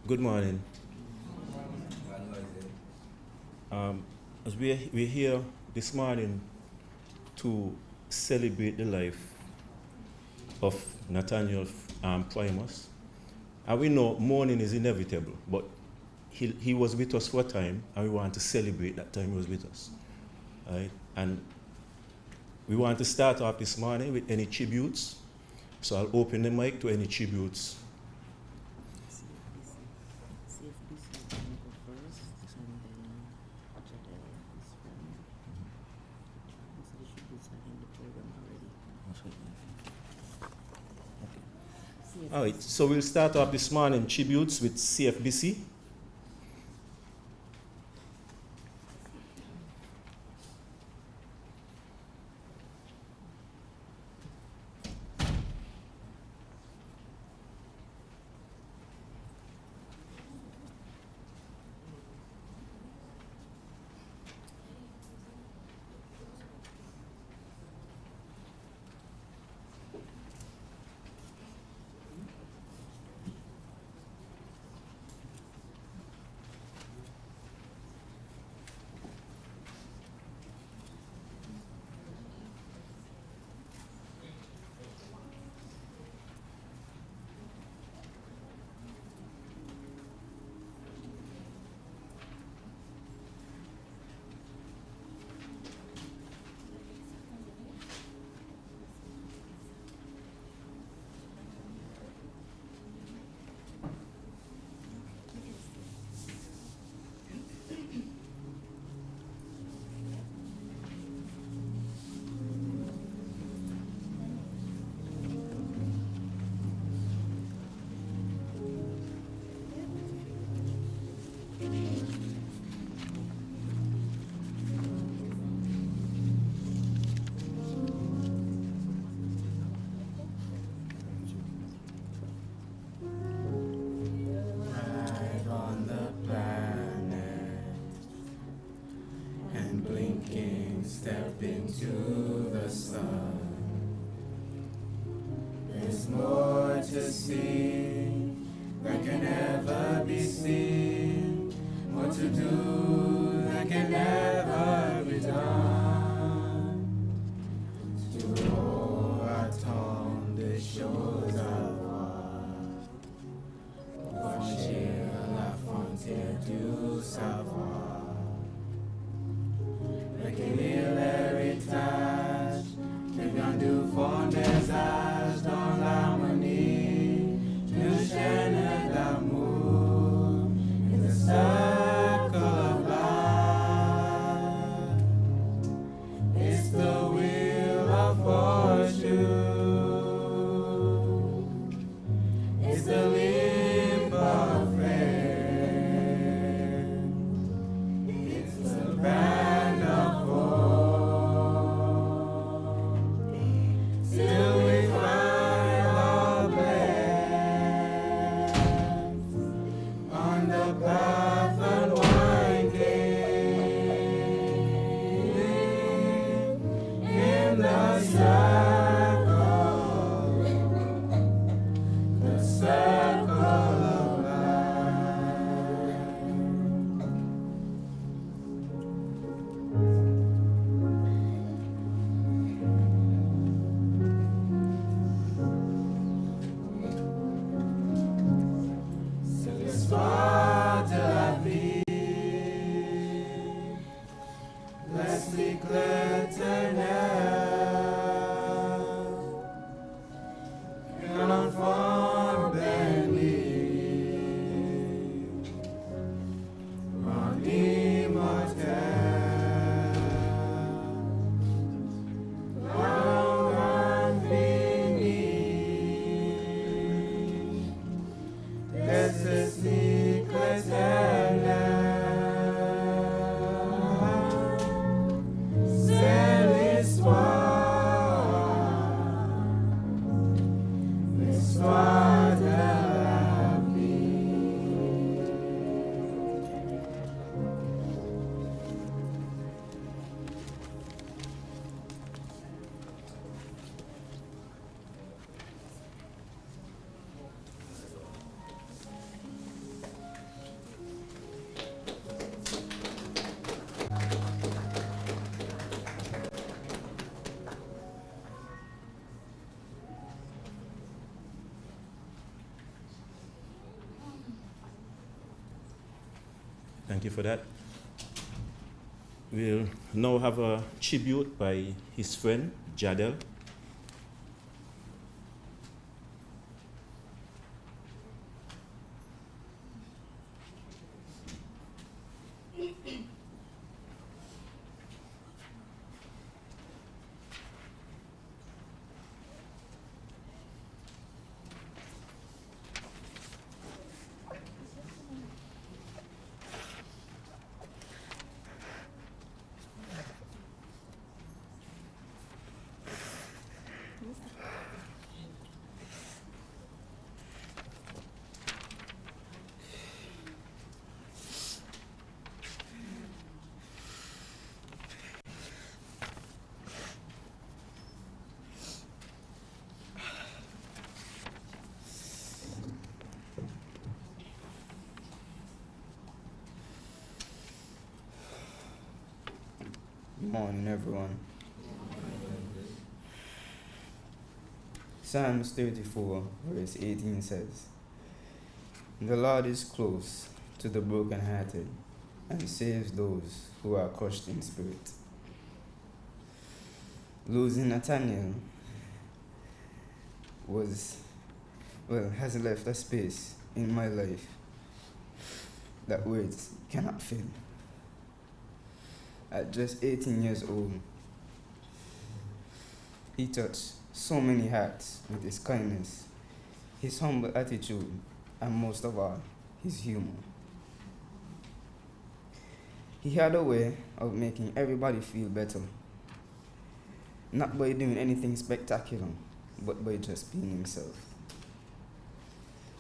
Good morning. As we're here this morning to celebrate the life of Nathaniel Primus, and we know mourning is inevitable, but he was with us for a time, and we want to celebrate that time he was with us. Right? And we want to start off this morning with any tributes. So I'll open the mic to any tributes. All right, so we'll start off this morning tributes with CFBC. Step into the sun. There's more to see that can never be seen, more to do that can never be done. To roll on the shores of war, franchir la frontière du savoir. Recueillir l'héritage que vient du fond des âges dans l'harmonie d'une chaîne d'amour in the circle of life. Thank you for that. We'll now have a tribute by his friend, Jadel. Good morning, everyone. Psalms 34, verse 18 says, "The Lord is close to the brokenhearted and saves those who are crushed in spirit." Losing Nathaniel has left a space in my life that words cannot fill. At just 18 years old, he touched so many hearts with his kindness, his humble attitude, and most of all, his humor. He had a way of making everybody feel better, not by doing anything spectacular, but by just being himself.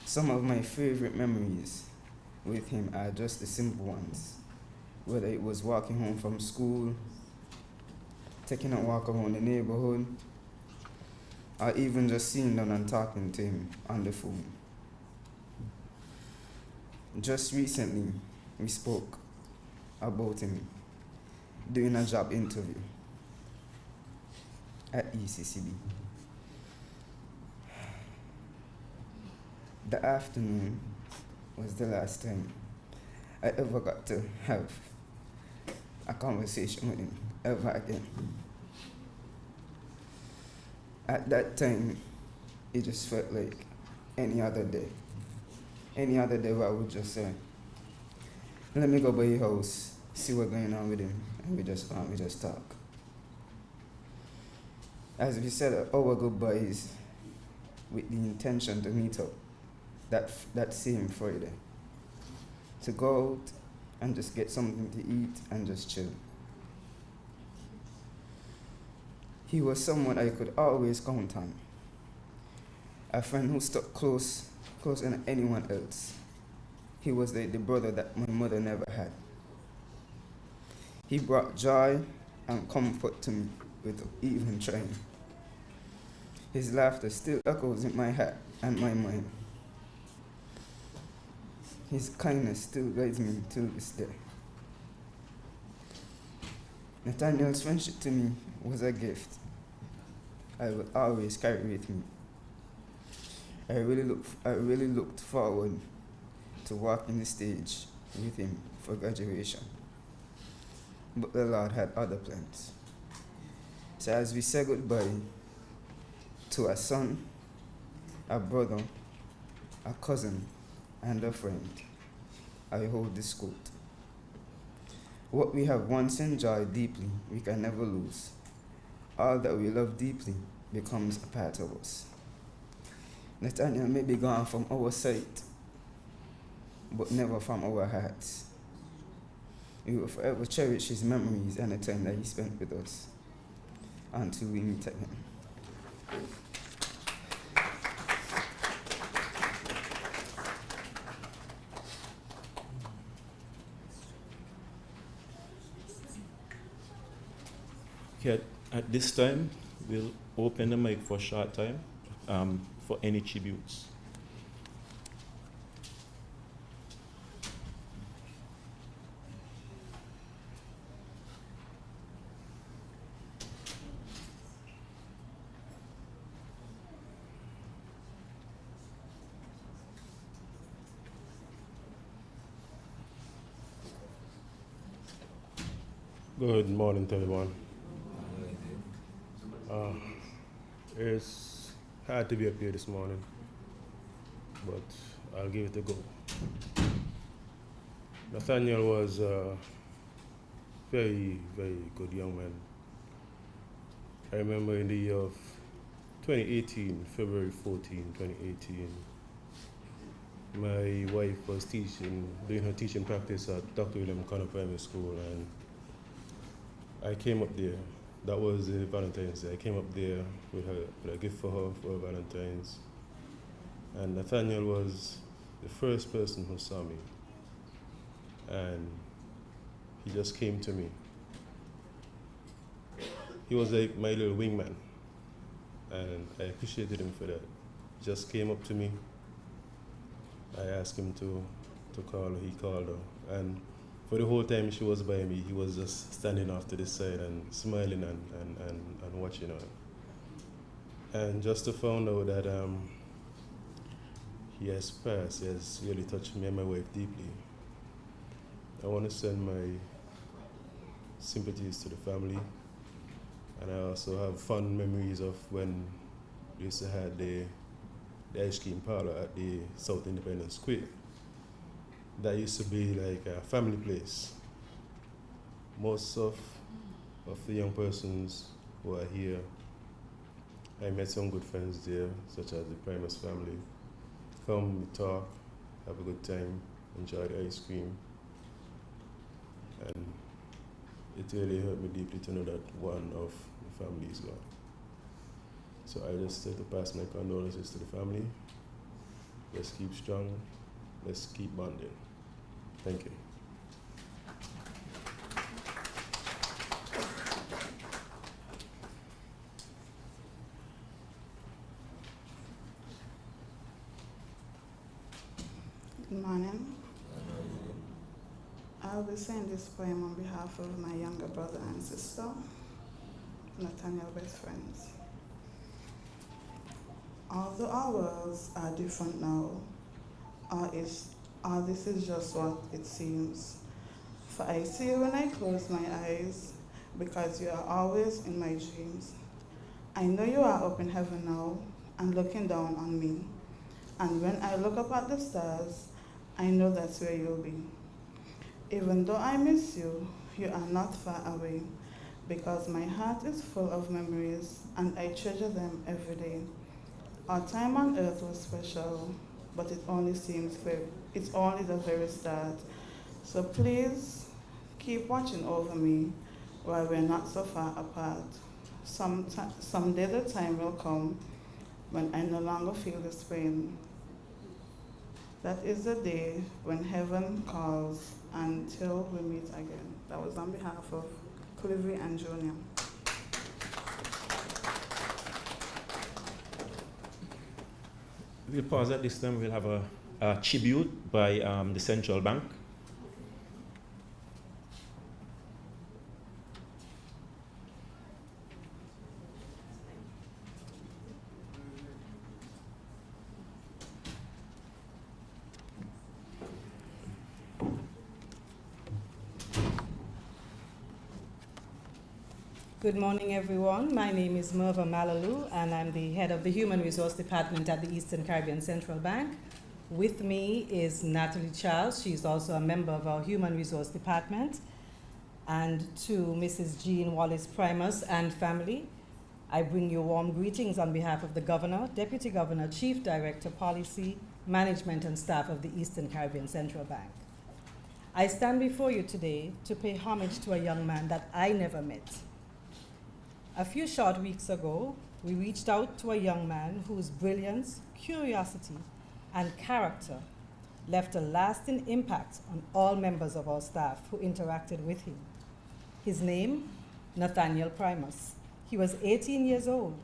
Some of my favorite memories with him are just the simple ones, whether it was walking home from school, taking a walk around the neighborhood, or even just sitting down and talking to him on the phone. Just recently, we spoke about him doing a job interview at ECCB. The afternoon was the last time I ever got to have a conversation with him ever again. At that time, it just felt like any other day. Any other day where I would just say, let me go by your house, see what's going on with him, and we just talk. As we said our goodbyes with the intention to meet up that same Friday, to go out and just get something to eat and just chill. He was someone I could always count on, a friend who stuck closer than anyone else. He was the brother that my mother never had. He brought joy and comfort to me without even trying. His laughter still echoes in my heart and my mind. His kindness still guides me till this day. Nathaniel's friendship to me was a gift I will always carry with me. I really looked forward to walking the stage with him for graduation. But the Lord had other plans. So as we say goodbye to a son, a brother, a cousin, and a friend, I hold this quote. What we have once enjoyed deeply, we can never lose. All that we love deeply becomes a part of us. Nathaniel may be gone from our sight, but never from our hearts. We will forever cherish his memories and the time that he spent with us until we meet again. Okay, at this time, we'll open the mic for a short time for any tributes. Good morning to everyone. It's hard to be up here this morning, but I'll give it a go. Nathaniel was a very, very good young man. I remember in the year of 2018, February 14, 2018, my wife was doing her teaching practice at Dr. Liamuiga Primary School, and I came up there. That was Valentine's Day. I came up there with a gift for her Valentine's. And Nathaniel was the first person who saw me. And he just came to me. He was like my little wingman. And I appreciated him for that. He just came up to me. I asked him to call her. He called her. And for the whole time she was by me, he was just standing off to the side and smiling and watching her. And just to find out that he has passed, he has really touched me and my wife deeply. I want to send my sympathies to the family. And I also have fond memories of when we used to have the ice cream parlor at the South Independence Square. That used to be like a family place. Most of the young persons who are here, I met some good friends there, such as the Primus family. Come, we talk, have a good time, enjoy the ice cream. And it really hurt me deeply to know that one of the family is gone. So I just like to pass my condolences to the family. Let's keep strong. Let's keep bonding. Thank you. Good morning. I'll be saying this poem on behalf of my younger brother and sister, Nathaniel best friends. Although our worlds are different now, this is just what it seems. For I see you when I close my eyes, because you are always in my dreams. I know you are up in heaven now and looking down on me. And when I look up at the stars, I know that's where you'll be. Even though I miss you, you are not far away, because my heart is full of memories and I treasure them every day. Our time on earth was special, but it's only the very start. So please keep watching over me while we're not so far apart. Someday the time will come when I no longer feel this pain. That is the day when heaven calls until we meet again. That was on behalf of Clivy and Junior. We'll pause at this time. We'll have a tribute by the Central Bank. Good morning, everyone. My name is Merva Malalu, and I'm the head of the Human Resource Department at the Eastern Caribbean Central Bank. With me is Natalie Charles. She's also a member of our Human Resource Department. And to Mrs. Jean Wallace Primus and family, I bring you warm greetings on behalf of the Governor, Deputy Governor, Chief Director, Policy, Management, and staff of the Eastern Caribbean Central Bank. I stand before you today to pay homage to a young man that I never met. A few short weeks ago, we reached out to a young man whose brilliance, curiosity, and character left a lasting impact on all members of our staff who interacted with him. His name, Nathaniel Primus. He was 18 years old,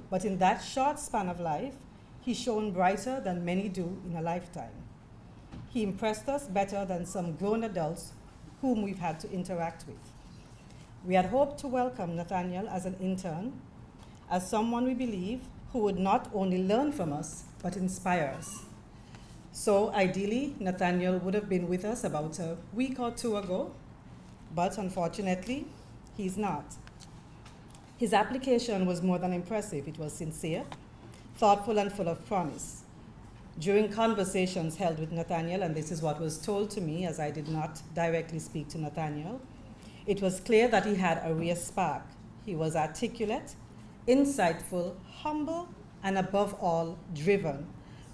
but in that short span of life, he shone brighter than many do in a lifetime. He impressed us better than some grown adults whom we've had to interact with. We had hoped to welcome Nathaniel as an intern, as someone we believe who would not only learn from us, but inspire us. So ideally, Nathaniel would have been with us about a week or two ago, but unfortunately, he's not. His application was more than impressive. It was sincere, thoughtful, and full of promise. During conversations held with Nathaniel, and this is what was told to me as I did not directly speak to Nathaniel, it was clear that he had a real spark. He was articulate, insightful, humble, and above all, driven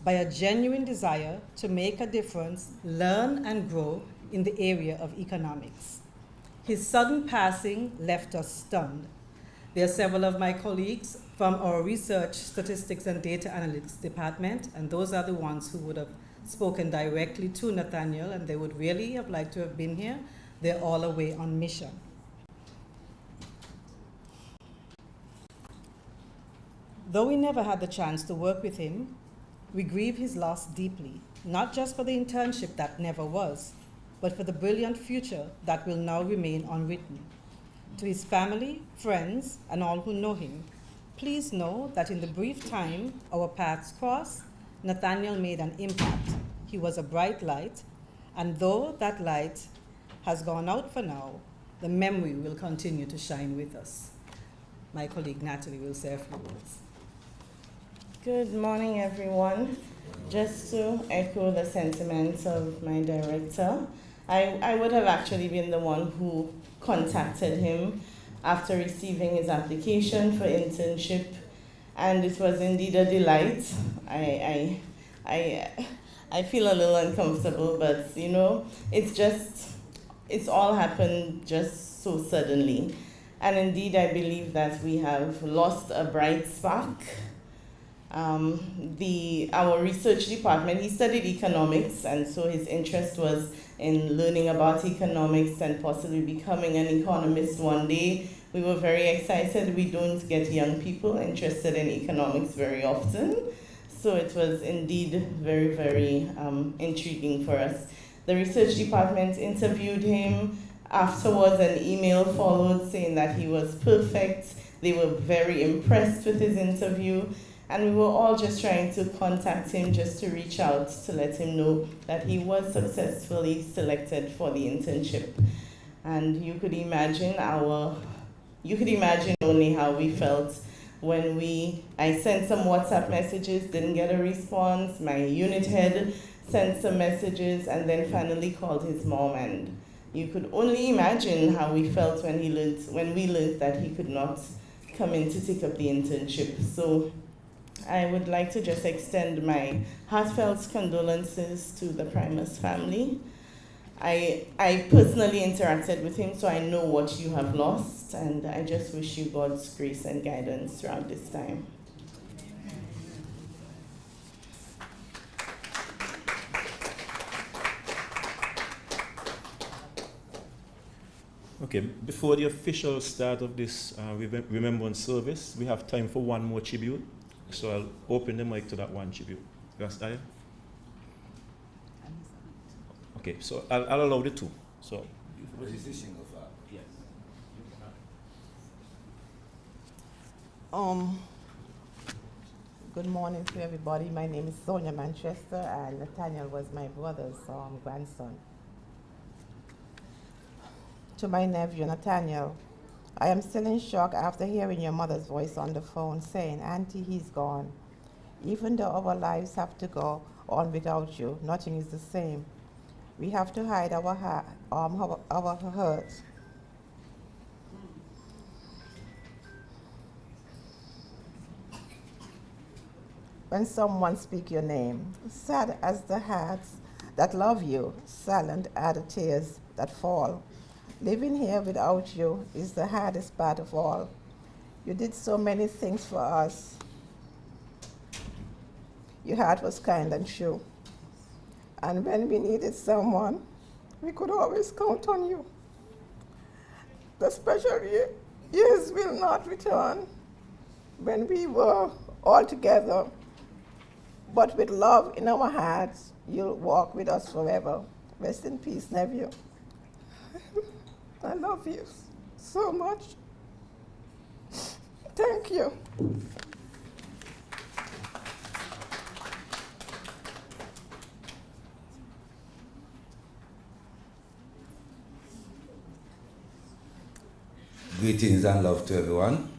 by a genuine desire to make a difference, learn, and grow in the area of economics. His sudden passing left us stunned. There are several of my colleagues from our Research, Statistics, and Data Analytics department, and those are the ones who would have spoken directly to Nathaniel, and they would really have liked to have been here. They're all away on mission. Though we never had the chance to work with him, we grieve his loss deeply, not just for the internship that never was, but for the brilliant future that will now remain unwritten. To his family, friends, and all who know him, please know that in the brief time our paths crossed, Nathaniel made an impact. He was a bright light, and though that light has gone out for now, the memory will continue to shine with us. My colleague Natalie will say a few words. Good morning, everyone. Just to echo the sentiments of my director, I would have actually been the one who contacted him after receiving his application for internship, and it was indeed a delight. I feel a little uncomfortable, but you know, it's all happened just so suddenly. And indeed, I believe that we have lost a bright spark. Our research department, he studied economics, and so his interest was in learning about economics and possibly becoming an economist one day. We were very excited. We don't get young people interested in economics very often. So it was indeed very, very intriguing for us. The research department interviewed him. Afterwards, an email followed saying that he was perfect. They were very impressed with his interview. And we were all just trying to contact him just to reach out to let him know that he was successfully selected for the internship. And you could imagine only how we felt when I sent some WhatsApp messages, didn't get a response. My unit head sent some messages and then finally called his mom, and you could only imagine how we felt when we learned that he could not come in to take up the internship. So I would like to just extend my heartfelt condolences to the Primus family. I personally interacted with him, so I know what you have lost, and I just wish you God's grace and guidance throughout this time. Okay, before the official start of this remembrance service, we have time for one more tribute. So I'll open the mic to that one tribute. Last eye? Okay, so I'll allow the two. So. Good morning to everybody. My name is Sonia Manchester, and Nathaniel was my brother's grandson. To my nephew, Nathaniel, I am still in shock after hearing your mother's voice on the phone saying, "Auntie, he's gone." Even though our lives have to go on without you, nothing is the same. We have to hide our hurt. When someone speaks your name, sad as the hearts that love you, silent are the tears that fall. Living here without you is the hardest part of all. You did so many things for us. Your heart was kind and true. And when we needed someone, we could always count on you. The special years will not return when we were all together. But with love in our hearts, you'll walk with us forever. Rest in peace, nephew. I love you so much. Thank you. Greetings and love to everyone.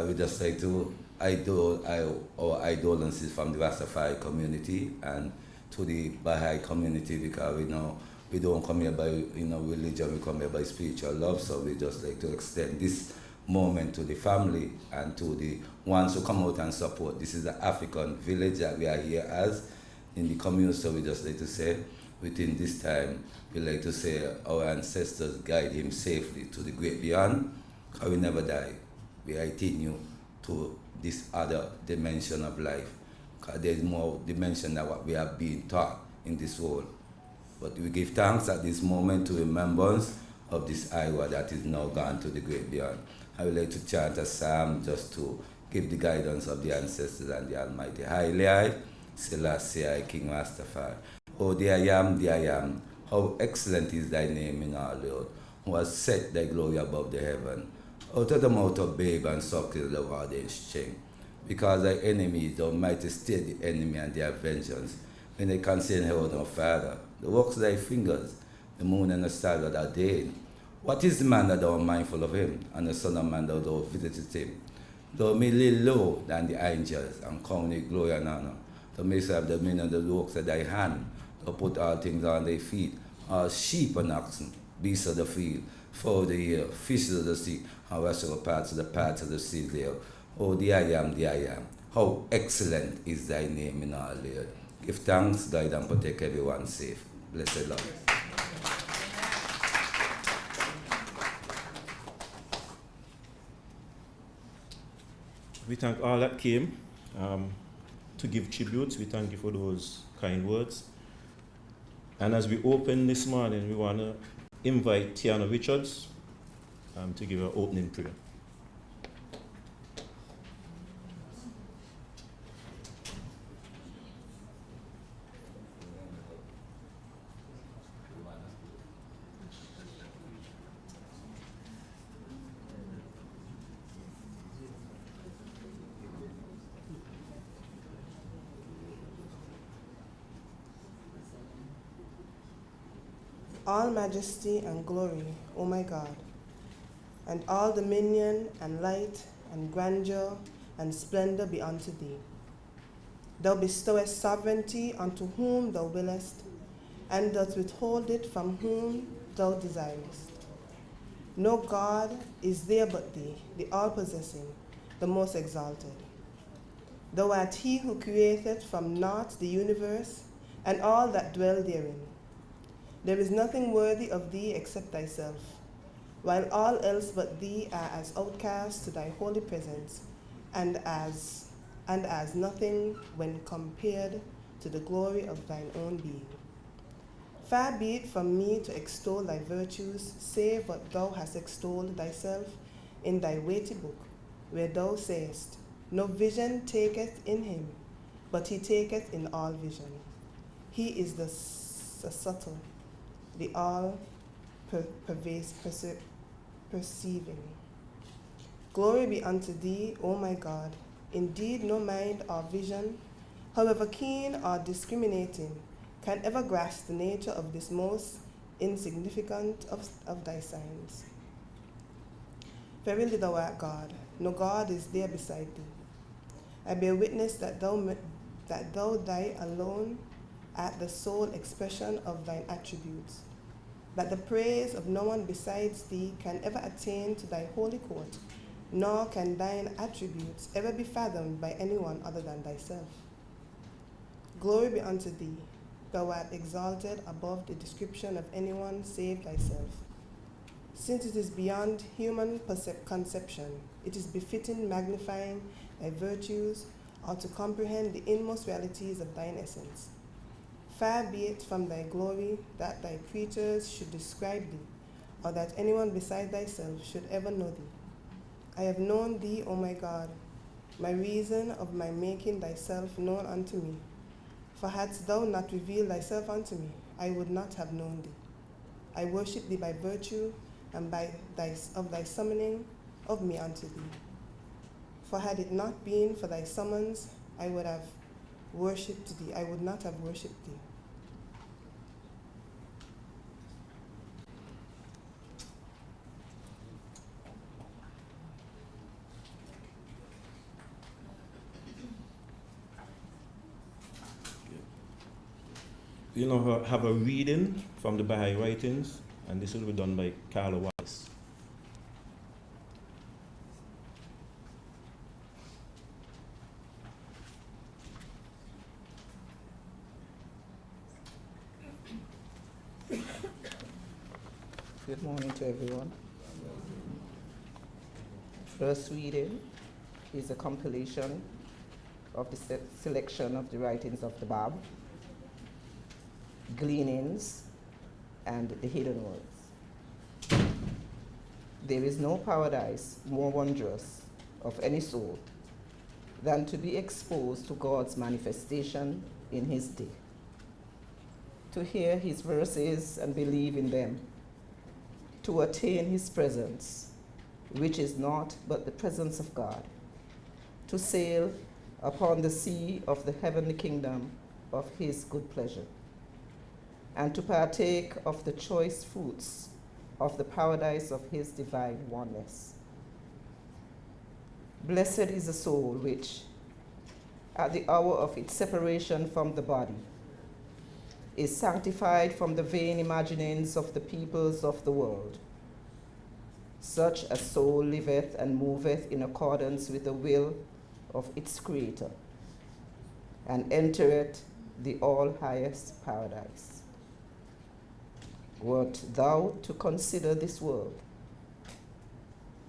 We just like to our idolences from the Rastafari community and to the Baha'i community, because we know we don't come here by religion, we come here by spiritual love. So we just like to extend this moment to the family and to the ones who come out and support. This is the African village that we are here as in the community. So we just like to say, within this time, we like to say our ancestors guide him safely to the great beyond, because we never die. We continue to this other dimension of life, because there's more dimension than what we have been taught in this world. But we give thanks at this moment to remembrance of this Iowa that is now gone to the great beyond. I would like to chant a psalm just to give the guidance of the ancestors and the Almighty. Haile I, Selassie I, King Rastafari. Oh, the I am, how excellent is thy name in our Lord, who has set thy glory above the heaven. Out of the mouth of babe and suckle the warden's strength. Because thy enemies, the Almighty, stay the enemy and their vengeance. When they concern heaven, O Father, the works of thy fingers, the moon and the stars that are ordained. What is the man that thou art mindful of him, and the son of man that thou visitest him? Thou may lay low than the angels, and come with glory and honor. Thou mayst have dominion of the works of thy hand. Thou put all things on thy feet, all sheep and oxen, beasts of the field, fowl of the air, fishes of the sea, and whatsoever parts of the sea there. Oh, the I am, how excellent is thy name in our Lord. Give thanks, guide and protect everyone safe. Blessed Lord. We thank all that came to give tributes. We thank you for those kind words. And as we open this morning, we want to invite Tiana Richards to give our opening prayer. All majesty and glory, O my God, and all dominion and light and grandeur and splendor be unto thee. Thou bestowest sovereignty unto whom thou willest, and dost withhold it from whom thou desirest. No God is there but thee, the all-possessing, the most exalted. Thou art he who created from naught the universe and all that dwell therein. There is nothing worthy of thee except thyself, while all else but thee are as outcasts to thy holy presence, and as nothing when compared to the glory of thine own being. Far be it from me to extol thy virtues, save what thou hast extolled thyself in thy weighty book, where thou sayest, no vision taketh in him, but he taketh in all vision. He is the subtle, the perceiving. Glory be unto thee, O my God. Indeed, no mind or vision, however keen or discriminating, can ever grasp the nature of this most insignificant of thy signs. Verily thou art God, no God is there beside thee. I bear witness that thou thy alone art the sole expression of thine attributes, that the praise of no one besides thee can ever attain to thy holy court, nor can thine attributes ever be fathomed by anyone other than thyself. Glory be unto thee, thou art exalted above the description of anyone save thyself. Since it is beyond human conception, it is befitting magnifying thy virtues, or to comprehend the inmost realities of thine essence. Far be it from thy glory that thy creatures should describe thee, or that anyone beside thyself should ever know thee. I have known thee, O my God, my reason of my making thyself known unto me. For hadst thou not revealed thyself unto me, I would not have known thee. I worship thee by virtue and by thy summoning of me unto thee. For had it not been for thy summons, I would have worshipped thee. I would not have worshipped thee. You know, have a reading from the Baha'i writings, and this will be done by Carla Wallace. Good morning to everyone. First reading is a compilation of the selection of the writings of the Bab, gleanings, and the hidden words. There is no paradise more wondrous of any soul than to be exposed to God's manifestation in his day, to hear his verses and believe in them, to attain his presence, which is naught but the presence of God, to sail upon the sea of the heavenly kingdom of his good pleasure, and to partake of the choice fruits of the paradise of his divine oneness. Blessed is the soul which, at the hour of its separation from the body, is sanctified from the vain imaginings of the peoples of the world. Such a soul liveth and moveth in accordance with the will of its Creator, and entereth the all-highest paradise. Wert thou to consider this world,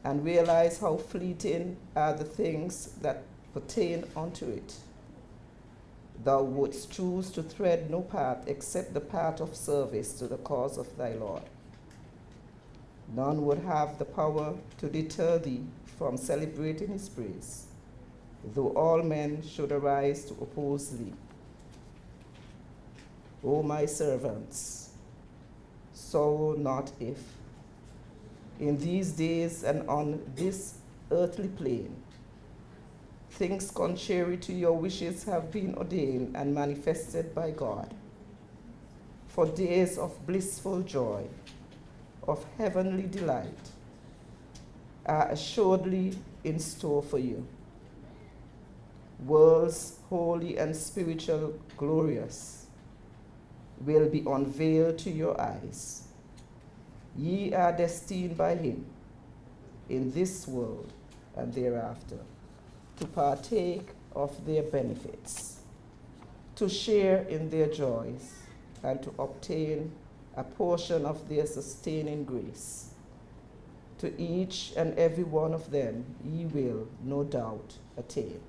and realize how fleeting are the things that pertain unto it, thou wouldst choose to tread no path except the path of service to the cause of thy Lord. None would have the power to deter thee from celebrating his praise, though all men should arise to oppose thee. O my servants, sorrow not if, in these days and on this earthly plane, things contrary to your wishes have been ordained and manifested by God, for days of blissful joy, of heavenly delight, are assuredly in store for you. Worlds holy and spiritual glorious will be unveiled to your eyes. Ye are destined by him in this world and thereafter to partake of their benefits, to share in their joys, and to obtain a portion of their sustaining grace. To each and every one of them ye will, no doubt, attain.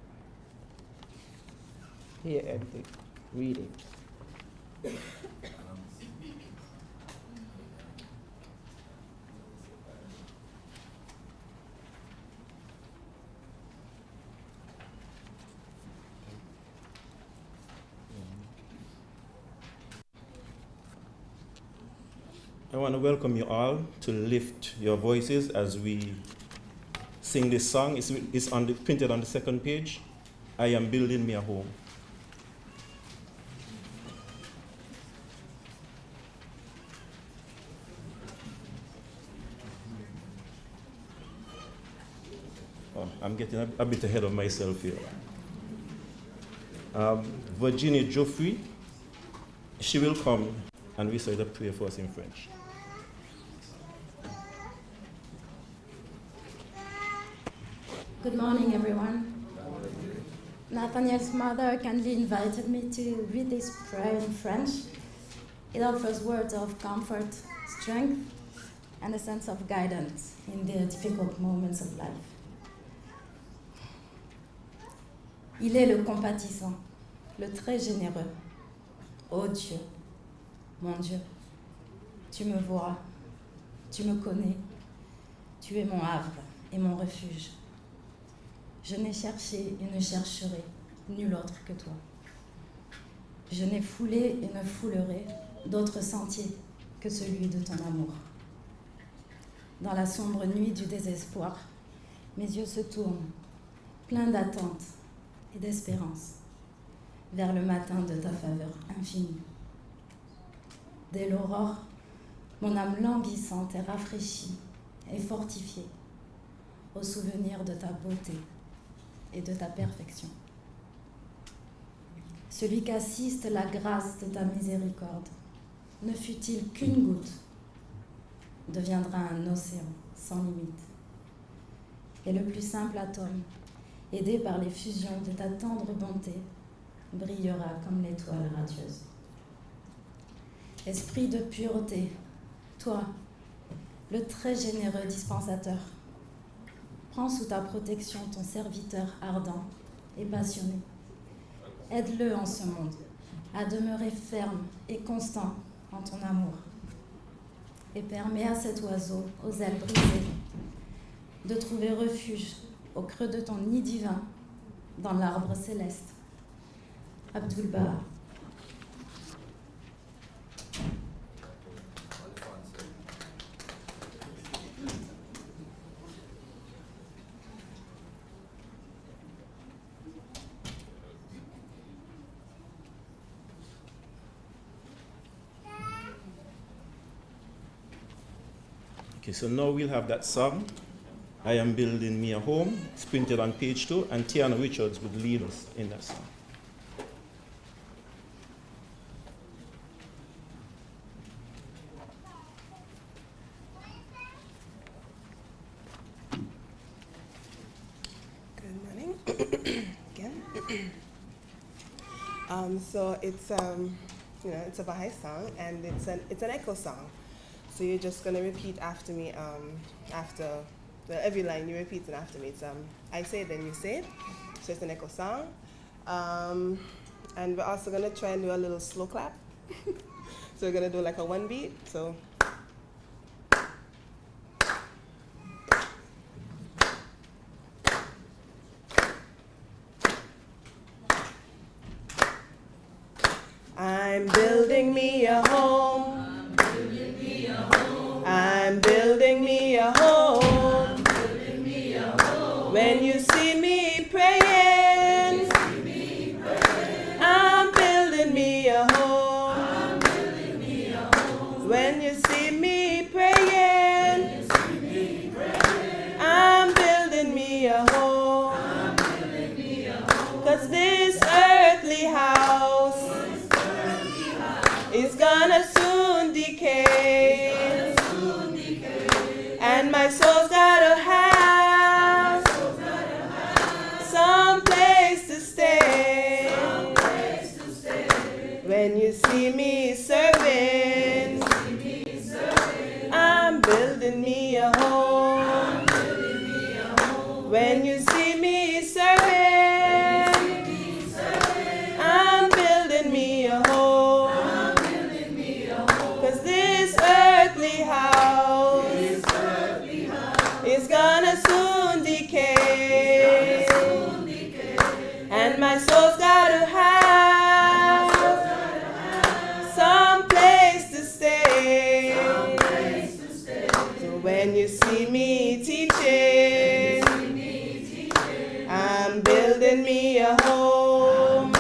Here end the reading. I want to welcome you all to lift your voices as we sing this song. It's printed on the second page. I am building me a home. Oh, I'm getting a bit ahead of myself here. Virginie Geoffrey, she will come and recite a prayer for us in French. Good morning, everyone. Nathaniel's mother kindly invited me to read this prayer in French. It offers words of comfort, strength, and a sense of guidance in the difficult moments of life. Il est le compatissant, le très généreux. Ô Dieu, mon Dieu, tu me vois, tu me connais, tu es mon havre et mon refuge. Je n'ai cherché et ne chercherai nul autre que toi. Je n'ai foulé et ne foulerai d'autre sentier que celui de ton amour. Dans la sombre nuit du désespoir, mes yeux se tournent, pleins d'attente et d'espérance, vers le matin de ta faveur infinie. Dès l'aurore, mon âme languissante est rafraîchie et fortifiée au souvenir de ta beauté et de ta perfection. Celui qu'assiste la grâce de ta miséricorde, ne fût-il qu'une goutte, deviendra un océan sans limite. Et le plus simple atome, aidé par les fusions de ta tendre bonté, brillera comme l'étoile radieuse. Esprit de pureté, toi, le très généreux dispensateur, prends sous ta protection ton serviteur ardent et passionné. Aide-le en ce monde à demeurer ferme et constant en ton amour. Et permets à cet oiseau aux ailes brisées de trouver refuge au creux de ton nid divin dans l'arbre céleste. Abdul-Baha. Okay, so now we'll have that song, I Am Building Me a Home. It's printed on page 2, and Tiana Richards would lead us in that song. Good morning. Again. So it's it's a Baha'i song, and it's an echo song. So you're just gonna repeat after me. Every line you're repeating after me. It's I say it, then you say it. So it's an echo song. And we're also gonna try and do a little slow clap. So we're gonna do like a one beat. So. I'm building me a home. I'm building me a home. I'm building me a home. I'm building me a home. When you see me praying, I'm building me a home. I'm building me a home. When you see me praying, I'm building me a home. I'm building me a home. 'Cause this earthly house is gonna soon decay, and my soul's gotta have some place to stay. When you see me serving, I'm building me a home. When you see me serving, I'm building me a home. 'Cause this earthly house is gonna soon decay, and my soul's gotta have some place to stay. building me a home.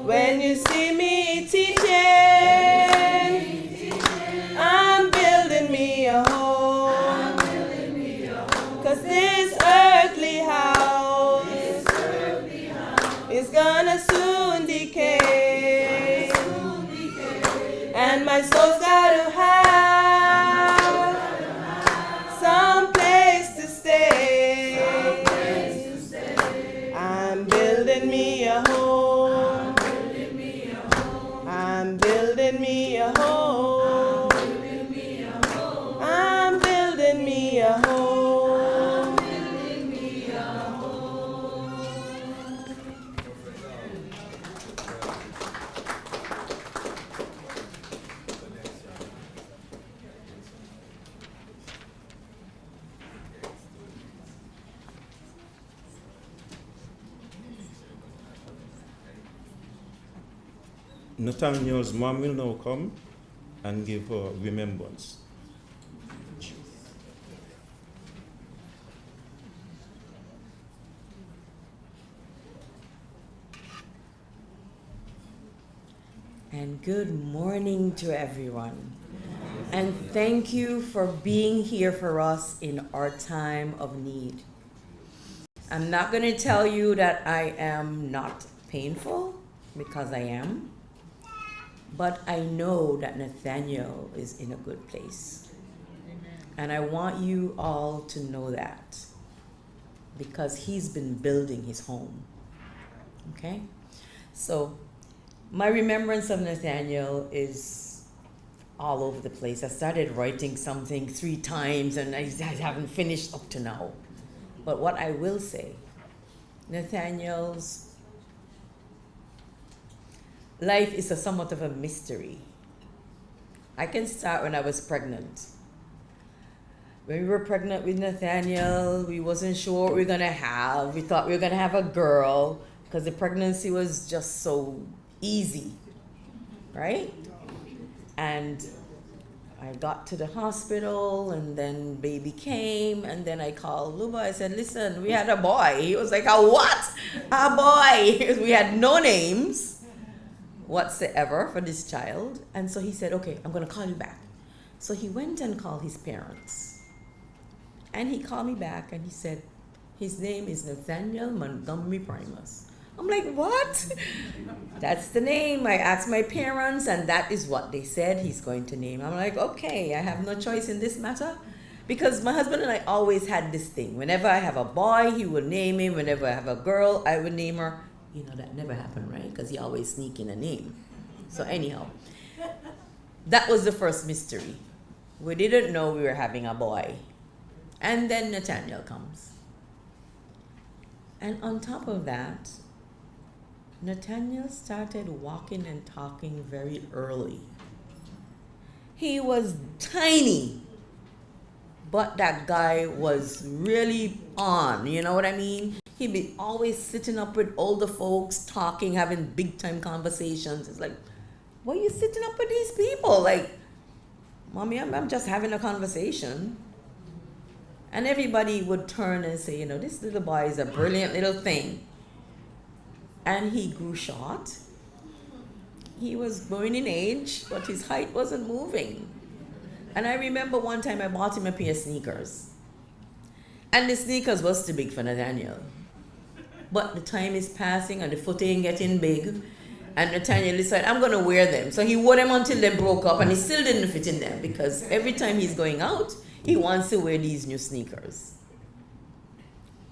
When you see me teaching, I'm building me a home. 'Cause this earthly house is gonna soon decay. And my soul's gotta have some place to stay. I'm building me a home. I'm building me a home. I'm building me a home. Nathaniel's mom will now come and give her remembrance. And good morning to everyone. And thank you for being here for us in our time of need. I'm not going to tell you that I am not painful, because I am. But I know that Nathaniel is in a good place. And I want you all to know that, because he's been building his home. Okay? So, my remembrance of Nathaniel is all over the place. I started writing something 3 times and I haven't finished up to now. But what I will say, Nathaniel's life is somewhat of a mystery. I can start when I was pregnant. When we were pregnant with Nathaniel, we wasn't sure what we were gonna have. We thought we were gonna have a girl because the pregnancy was just so easy, right? And I got to the hospital and then baby came and then I called Luba. I said, listen, we had a boy. He was like, a what? A boy. We had no names whatsoever for this child. And so he said, okay, I'm going to call you back. So he went and called his parents. And he called me back and he said, his name is Nathaniel Primus. I'm like, what? That's the name. I asked my parents and that is what they said he's going to name. I'm like, okay, I have no choice in this matter. Because my husband and I always had this thing. Whenever I have a boy, he would name him. Whenever I have a girl, I would name her. You know, that never happened, right? Because he always sneak in a name. So anyhow, that was the first mystery. We didn't know we were having a boy. And then Nathaniel comes. And on top of that, Nathaniel started walking and talking very early. He was tiny, but that guy was really on, you know what I mean? He'd be always sitting up with older folks, talking, having big time conversations. It's like, why are you sitting up with these people? Like, Mommy, I'm just having a conversation. And everybody would turn and say, you know, this little boy is a brilliant little thing. And he grew short. He was growing in age, but his height wasn't moving. And I remember one time I bought him a pair of sneakers. And the sneakers was too big for Nathaniel. But the time is passing and the foot ain't getting big. And Nathaniel decided, I'm going to wear them. So he wore them until they broke up and he still didn't fit in them because every time he's going out, he wants to wear these new sneakers.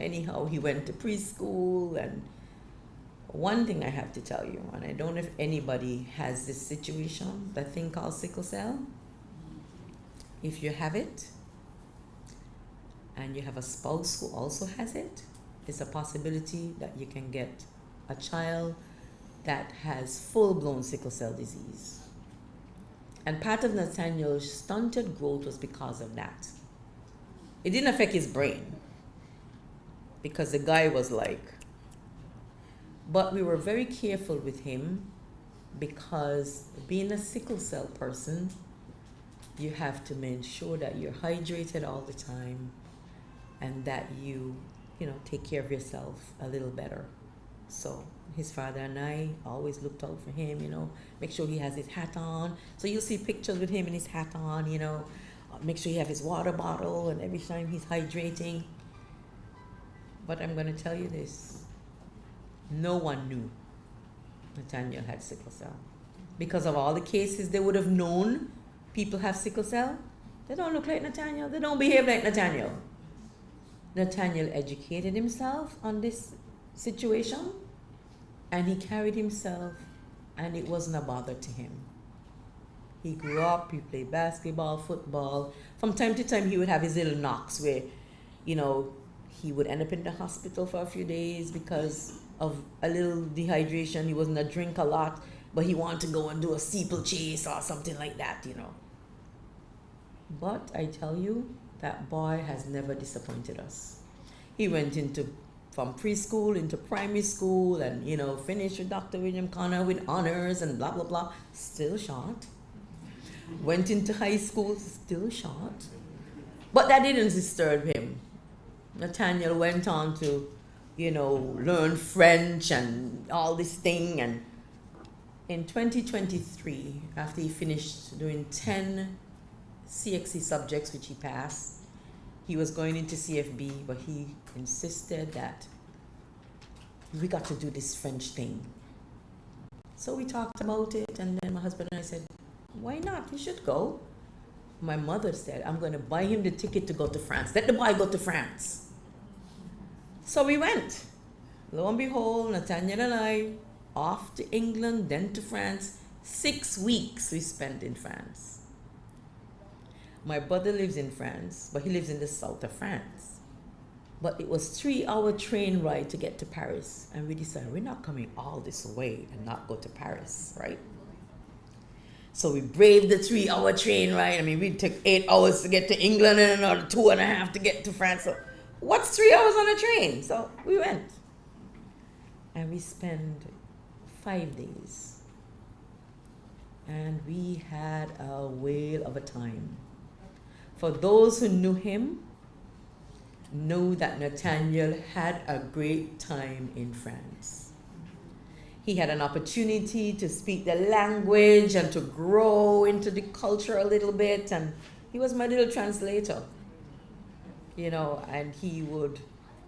Anyhow, he went to preschool, and one thing I have to tell you, and I don't know if anybody has this situation, that thing called sickle cell. If you have it, and you have a spouse who also has it, it's a possibility that you can get a child that has full-blown sickle cell disease. And part of Nathaniel's stunted growth was because of that. It didn't affect his brain, because the guy was like, but we were very careful with him because being a sickle cell person, you have to make sure that you're hydrated all the time and that you take care of yourself a little better. So his father and I always looked out for him, make sure he has his hat on. So you'll see pictures with him and his hat on, make sure he have his water bottle and every time he's hydrating. But I'm going to tell you this. No one knew Nathaniel had sickle cell. Because of all the cases they would have known people have sickle cell, they don't look like Nathaniel. They don't behave like Nathaniel. Nathaniel educated himself on this situation and he carried himself and it wasn't a bother to him. He grew up, he played basketball, football. From time to time he would have his little knocks where, he would end up in the hospital for a few days because of a little dehydration. He wasn't a drink a lot, but he wanted to go and do a steeplechase or something like that, But I tell you, that boy has never disappointed us. He went from preschool into primary school and, finished with Dr. William Connor with honors and blah, blah, blah. Still short. Went into high school, still short. But that didn't disturb him. Nathaniel went on to, learn French and all this thing. And in 2023, after he finished doing 10 CXC subjects, which he passed, he was going into CFB, but he insisted that we got to do this French thing. So we talked about it, and then my husband and I said, why not? You should go. My mother said, I'm going to buy him the ticket to go to France. Let the boy go to France. So we went. Lo and behold, Nathaniel and I, off to England, then to France. 6 weeks we spent in France. My brother lives in France, but he lives in the south of France. But it was 3-hour train ride to get to Paris. And we decided we're not coming all this way and not go to Paris, right? So we braved the 3-hour train ride. We took 8 hours to get to England and another 2.5 to get to France. So what's 3 hours on a train? So we went. And we spent 5 days. And we had a whale of a time. For those who knew him, know that Nathaniel had a great time in France. He had an opportunity to speak the language and to grow into the culture a little bit, and he was my little translator, and he would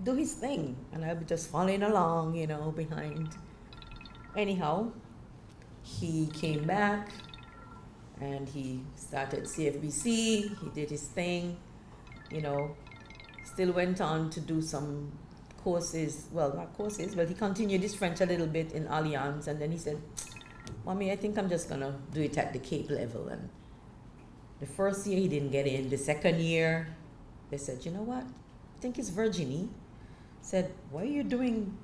do his thing, and I'd be just following along, behind. Anyhow, he came back, and he started CFBC, he did his thing, still went on to do some courses, well, not courses, but he continued his French a little bit in Alliance, and then he said, Mommy, I think I'm just gonna do it at the Cape level. And the first year he didn't get in. The second year, they said, you know what, I think it's Virginie. Said, why are you doing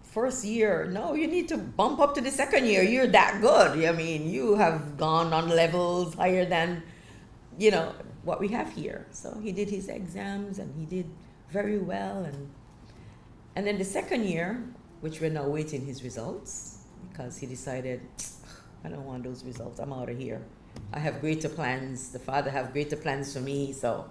first year? No, you need to bump up to the second year. You're that good. You have gone on levels higher than, what we have here. So he did his exams and he did very well. And then the second year, which we're now waiting his results, because he decided, I don't want those results. I'm out of here. I have greater plans. The Father have greater plans for me. So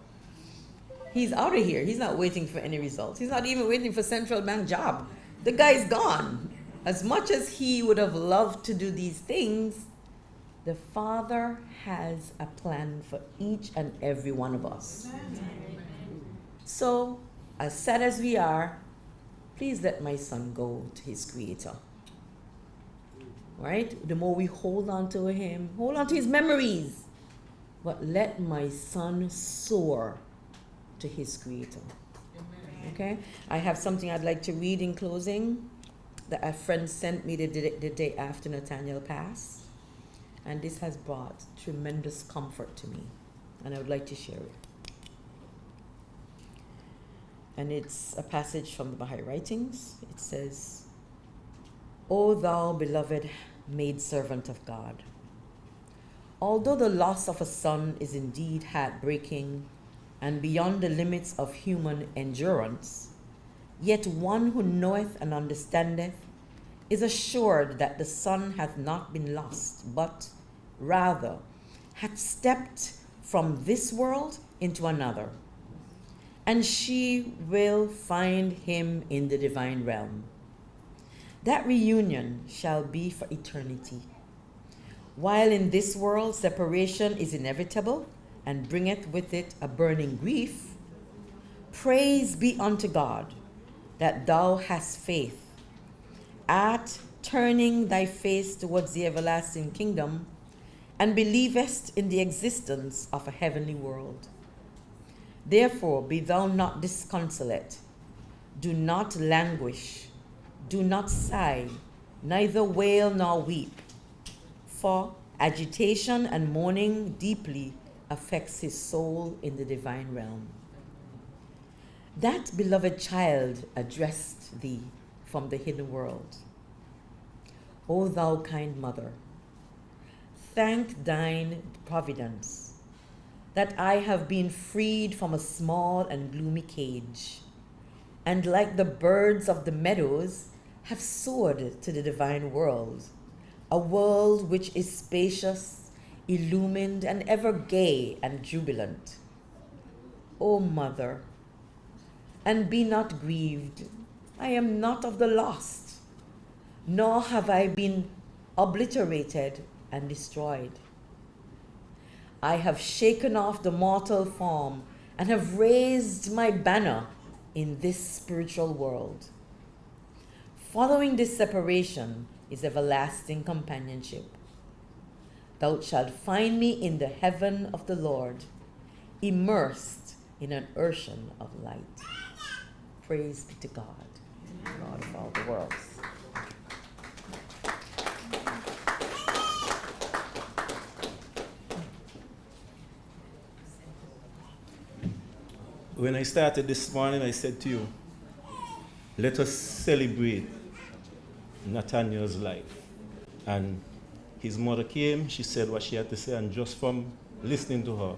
he's out of here. He's not waiting for any results. He's not even waiting for central bank job. The guy's gone. As much as he would have loved to do these things, the Father has a plan for each and every one of us. So, as sad as we are, please let my son go to his Creator. Right? The more we hold on to him, hold on to his memories, but let my son soar to his Creator. Okay? I have something I'd like to read in closing that a friend sent me the day after Nathaniel passed. And this has brought tremendous comfort to me. And I would like to share it. And it's a passage from the Baha'i writings. It says, O thou beloved maidservant of God, although the loss of a son is indeed heartbreaking and beyond the limits of human endurance, yet one who knoweth and understandeth is assured that the son hath not been lost, but rather hath stepped from this world into another, and she will find him in the divine realm. That reunion shall be for eternity. While in this world separation is inevitable and bringeth with it a burning grief, praise be unto God that thou hast faith, art turning thy face towards the everlasting kingdom, and believest in the existence of a heavenly world. Therefore be thou not disconsolate, do not languish, do not sigh, neither wail nor weep, for agitation and mourning deeply affects his soul in the divine realm. That beloved child addressed thee from the hidden world. O thou kind mother, thank thine providence that I have been freed from a small and gloomy cage, and like the birds of the meadows have soared to the divine world, a world which is spacious, illumined, and ever gay and jubilant. O mother, and be not grieved, I am not of the lost, nor have I been obliterated and destroyed. I have shaken off the mortal form and have raised my banner in this spiritual world. Following this separation is everlasting companionship. Thou shalt find me in the heaven of the Lord, immersed in an ocean of light. Praise be to God, God of all the worlds. When I started this morning, I said to you, let us celebrate Nathaniel's life. And his mother came, she said what she had to say, and just from listening to her,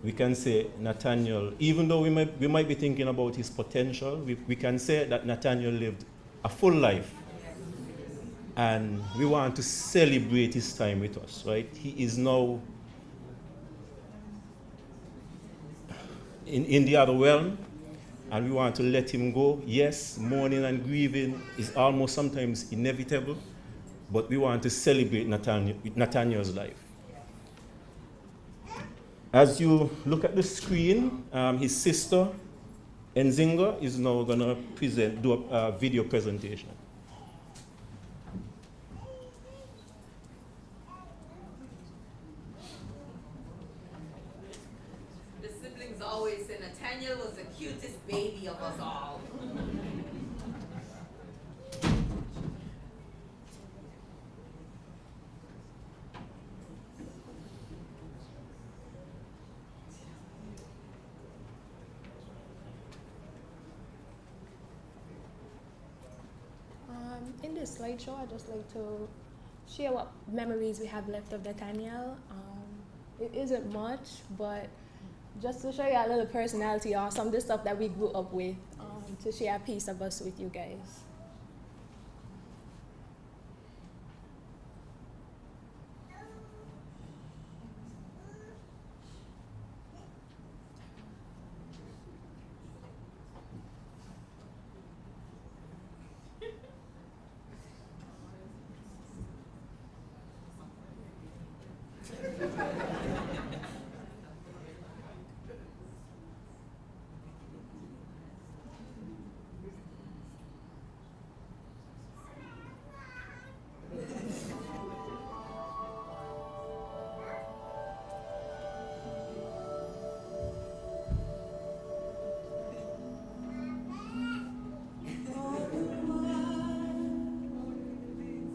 we can say Nathaniel, even though we might be thinking about his potential, we can say that Nathaniel lived a full life. And we want to celebrate his time with us, right? He is now in the other realm, and we want to let him go. Yes, mourning and grieving is almost sometimes inevitable, but we want to celebrate Nathaniel's life. As you look at the screen, his sister, Nzinga, is now going to do a video presentation. The siblings always say Nathaniel was the cutest baby of us all. In this slideshow, I'd just like to share what memories we have left of Nathaniel. It isn't much, but just to show you a little personality or some of the stuff that we grew up with, to share a piece of us with you guys.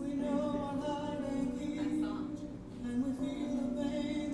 We know our heart and we feel the pain.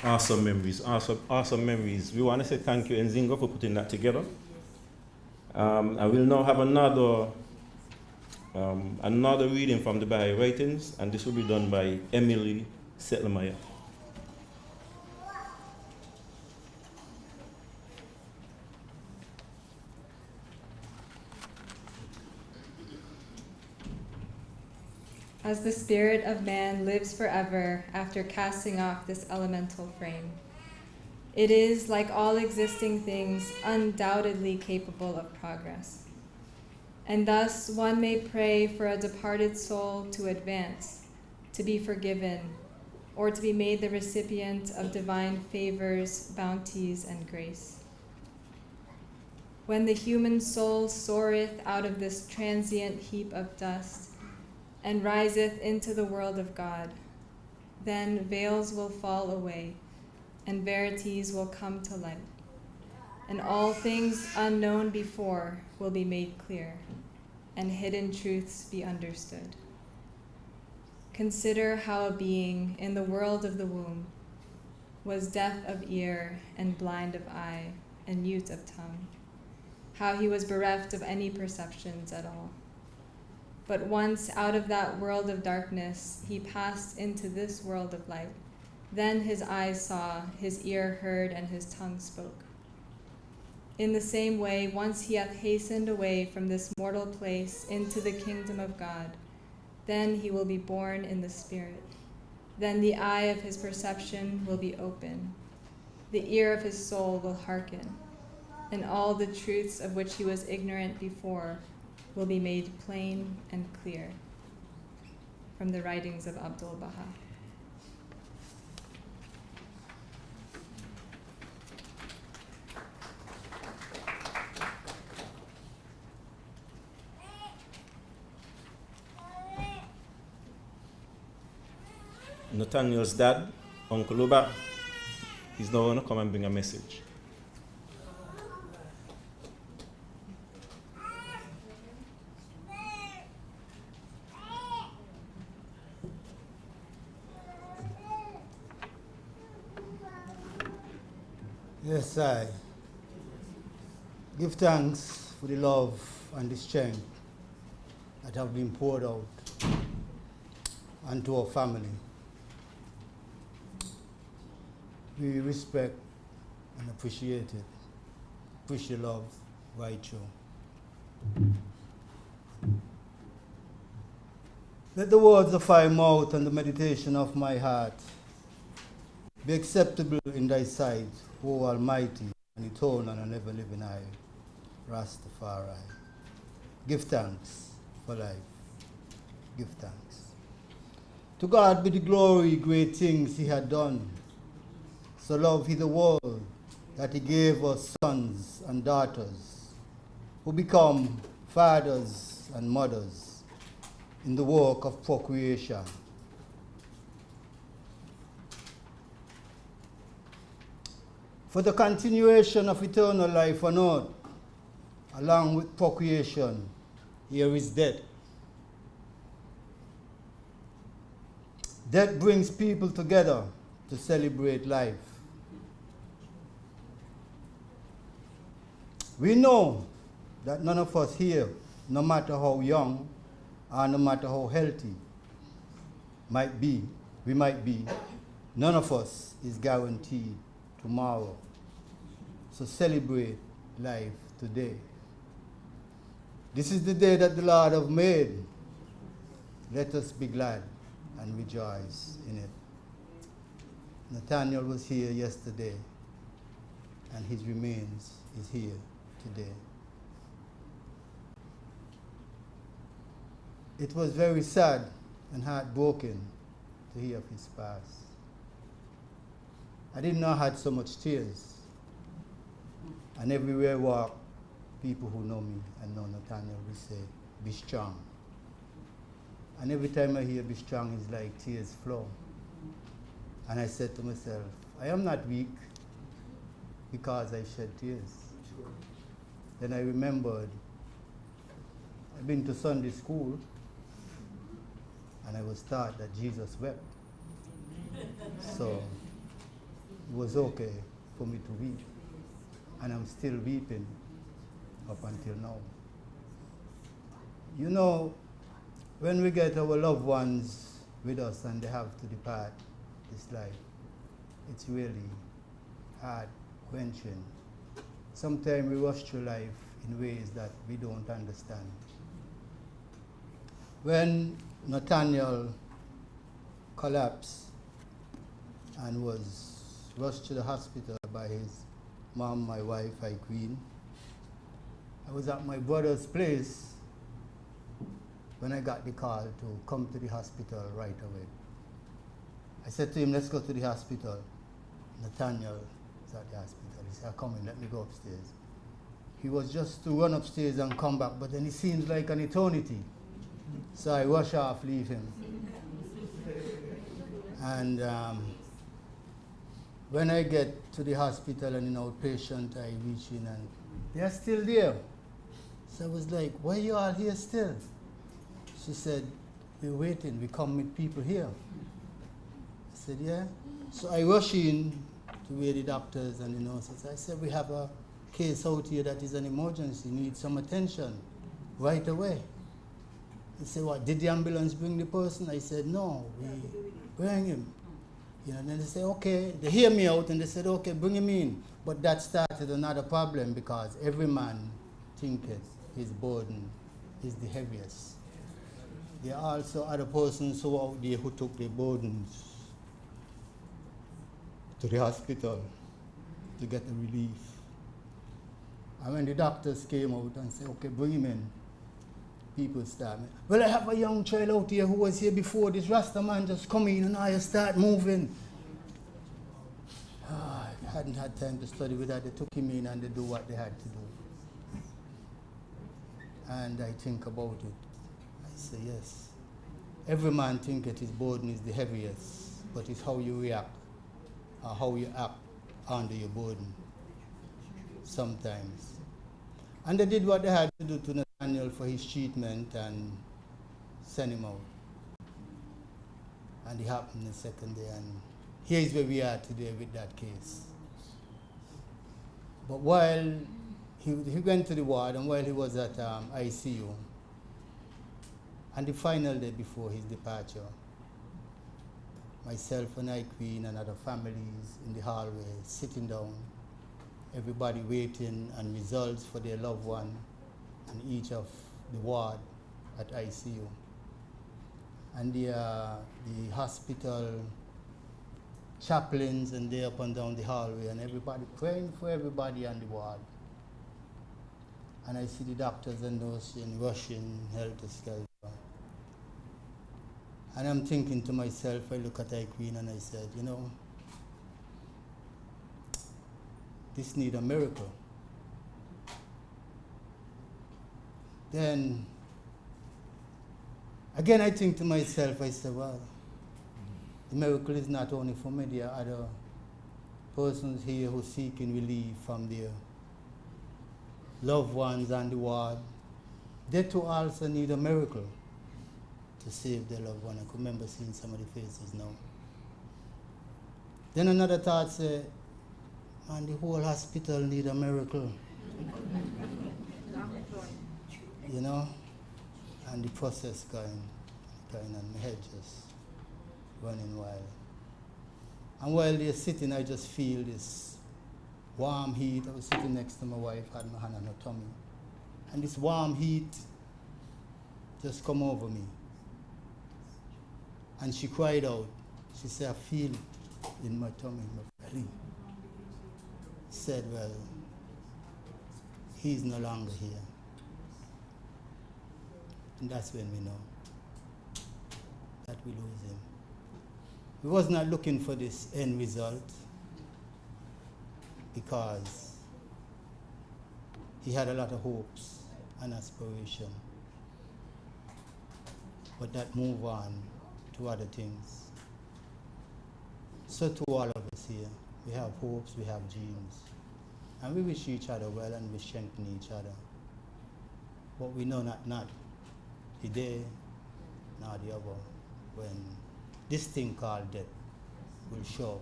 Awesome memories, awesome memories. We want to say thank you, Nzingo, for putting that together. I will now have another reading from the Baha'i writings, and this will be done by Emily Settlemyer. As the spirit of man lives forever after casting off this elemental frame, it is, like all existing things, undoubtedly capable of progress. And thus one may pray for a departed soul to advance, to be forgiven, or to be made the recipient of divine favors, bounties, and grace. When the human soul soareth out of this transient heap of dust, and riseth into the world of God, then veils will fall away, and verities will come to light, and all things unknown before will be made clear, and hidden truths be understood. Consider how a being in the world of the womb was deaf of ear and blind of eye and mute of tongue, how he was bereft of any perceptions at all. But once out of that world of darkness, he passed into this world of light. Then his eyes saw, his ear heard, and his tongue spoke. In the same way, once he hath hastened away from this mortal place into the kingdom of God, then he will be born in the Spirit. Then the eye of his perception will be open. The ear of his soul will hearken, and all the truths of which he was ignorant before will be made plain and clear. From the writings of Abdul Baha. Nathaniel's dad, Uncle Uba, he's now going to come and bring a message. Yes, I give thanks for the love and the strength that have been poured out onto our family. We respect and appreciate it. Push your love right through. Let the words of my mouth and the meditation of my heart be acceptable in thy sight, O Almighty and eternal and ever living I, Rastafari. Give thanks for life. Give thanks. To God be the glory, great things he had done. So loved he the world that he gave us sons and daughters who become fathers and mothers in the work of procreation. For the continuation of eternal life on earth, along with procreation, here is death. Death brings people together to celebrate life. We know that none of us here, no matter how young or no matter how healthy we might be, none of us is guaranteed tomorrow. So celebrate life today. This is the day that the Lord hath made. Let us be glad and rejoice in it. Nathaniel was here yesterday, and his remains is here today. It was very sad and heartbroken to hear of his pass. I didn't know I had so much tears. And everywhere I walk, people who know me and know Nathaniel will say, be strong. And every time I hear be strong, it's like tears flow. And I said to myself, I am not weak because I shed tears. Then I remembered, I've been to Sunday school, and I was taught that Jesus wept. So it was okay for me to weep. And I'm still weeping up until now. You know, when we get our loved ones with us and they have to depart this life, it's really hard, quenching. Sometimes we rush through life in ways that we don't understand. When Nathaniel collapsed and was rushed to the hospital by his mom, my wife, Queen, I was at my brother's place when I got the call to come to the hospital right away. I said to him, let's go to the hospital. Nathaniel is at the hospital. He said, come in, let me go upstairs. He was just to run upstairs and come back, but then it seems like an eternity. So I rush off, leave him. And when I get to the hospital and outpatient, I reach in and they're still there. So I was like, why are you all here still? She said, we're waiting, we come with people here. I said, yeah. So I rush in to where the doctors and the nurses. I said, we have a case out here that is an emergency, needs some attention right away. They said, what, did the ambulance bring the person? I said, no, we bring him. You know, then they said, okay, they hear me out and they said, okay, bring him in. But that started another problem because every man thinketh his burden is the heaviest. There are also other persons who are out there who took their burdens to the hospital to get the relief. And when the doctors came out and said, okay, bring him in, people started, well, I have a young child out here who was here before. This Rasta man just come in and I start moving. I hadn't had time to study with that. They took him in and they do what they had to do. And I think about it. I say, yes. Every man thinketh his burden is the heaviest, but it's how you react or how you act under your burden sometimes. And they did what they had to do to Nathaniel for his treatment and send him out. And it happened the second day, and here's where we are today with that case. But while he went to the ward and while he was at ICU, and the final day before his departure, myself and Queen and other families in the hallway sitting down, everybody waiting on results for their loved one in each of the ward at ICU. And the hospital chaplains and they up and down the hallway and everybody praying for everybody on the ward. And I see the doctors and nurses rushing helter-skelter. And I'm thinking to myself, I look at Queen and I said, you know, this need a miracle. Then, again I think to myself, I said, well, the miracle is not only for me, there are other persons here who are seeking relief from their loved ones on the ward. They too also need a miracle to save their loved one. I could remember seeing some of the faces now. Then another thought said, man, the whole hospital need a miracle. You know? And the process going and my head just running wild. And while they're sitting, I just feel this warm heat. I was sitting next to my wife, had my hand on her tummy. And this warm heat just come over me. And she cried out. She said, I feel it in my tummy, in my belly. Said, well, he's no longer here. And that's when we know that we lose him. We was not looking for this end result because he had a lot of hopes and aspiration. But that move on to other things. So to all of us here, we have hopes, we have dreams. And we wish each other well and we strengthen each other. But we know not the day nor the other when this thing called death will show up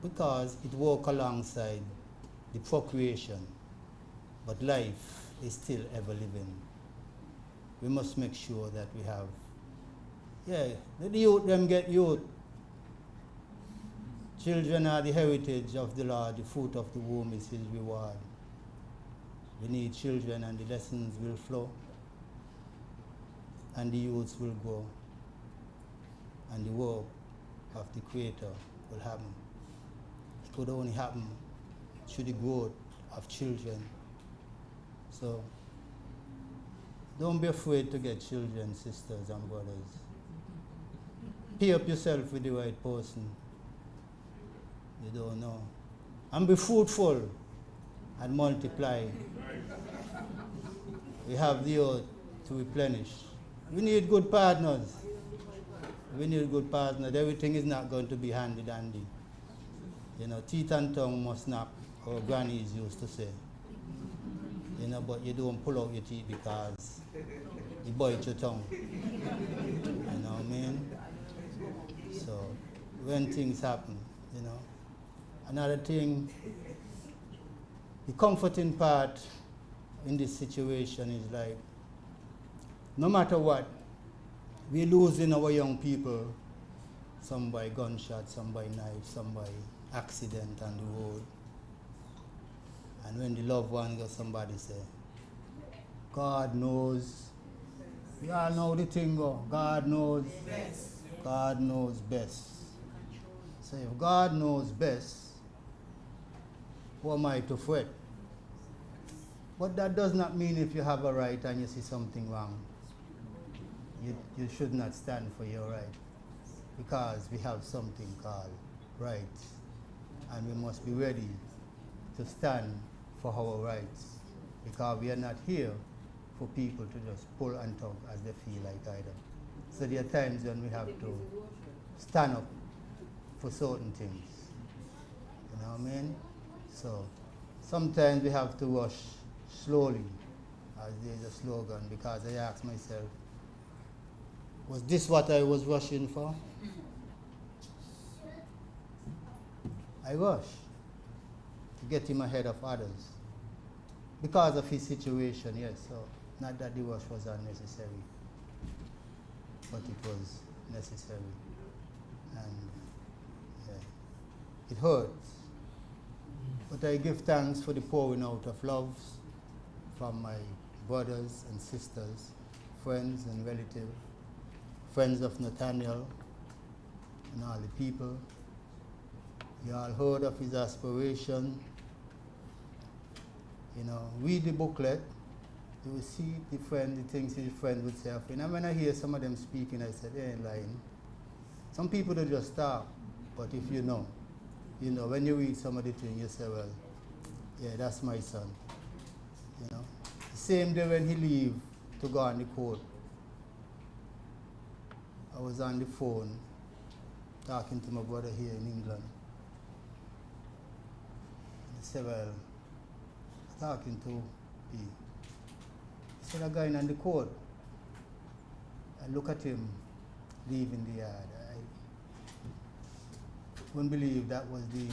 because it works alongside the procreation, but life is still ever living. We must make sure that we have, let the youth them get youth. Children are the heritage of the Lord, the fruit of the womb is his reward. We need children and the lessons will flow, and the youths will grow, and the work of the Creator will happen. It could only happen through the growth of children. So don't be afraid to get children, sisters and brothers. Pair up yourself with the right person. You don't know. And be fruitful and multiply. We have the earth to replenish. We need good partners. We need good partners. Everything is not going to be handy-dandy. You know, teeth and tongue must snap, our grannies used to say. You know, but you don't pull out your teeth because you bite your tongue. You know what I mean? So, when things happen, you know. Another thing, the comforting part in this situation is like, no matter what, we're losing our young people, some by gunshot, some by knife, some by accident on the road. And when the loved one goes, somebody say, God knows. We all know the thing go, God knows best. God knows best. So if God knows best, who am I to fret? But that does not mean if you have a right and you see something wrong, you should not stand for your right. Because we have something called rights. And we must be ready to stand for our rights. Because we are not here for people to just pull and tug as they feel like either. So there are times when we have to stand up for certain things. You know what I mean? So sometimes we have to rush slowly, as there's a slogan, because I ask myself, was this what I was rushing for? I rushed to get him ahead of others because of his situation, yes. So not that the rush was unnecessary, but it was necessary. And it hurts. But I give thanks for the pouring out of love from my brothers and sisters, friends and relatives, friends of Nathaniel, and all the people. You all heard of his aspiration. You know, read the booklet. You will see the things his friend would say. And when I hear some of them speaking, I said, they ain't lying. Some people don't just talk, but if you know, when you read some of the things, you say, well, yeah, that's my son. You know, the same day when he leave to go on the court, I was on the phone talking to my brother here in England. And he said, well, talking to P. He said, a guy on the court. I look at him leaving the yard. I wouldn't believe that was the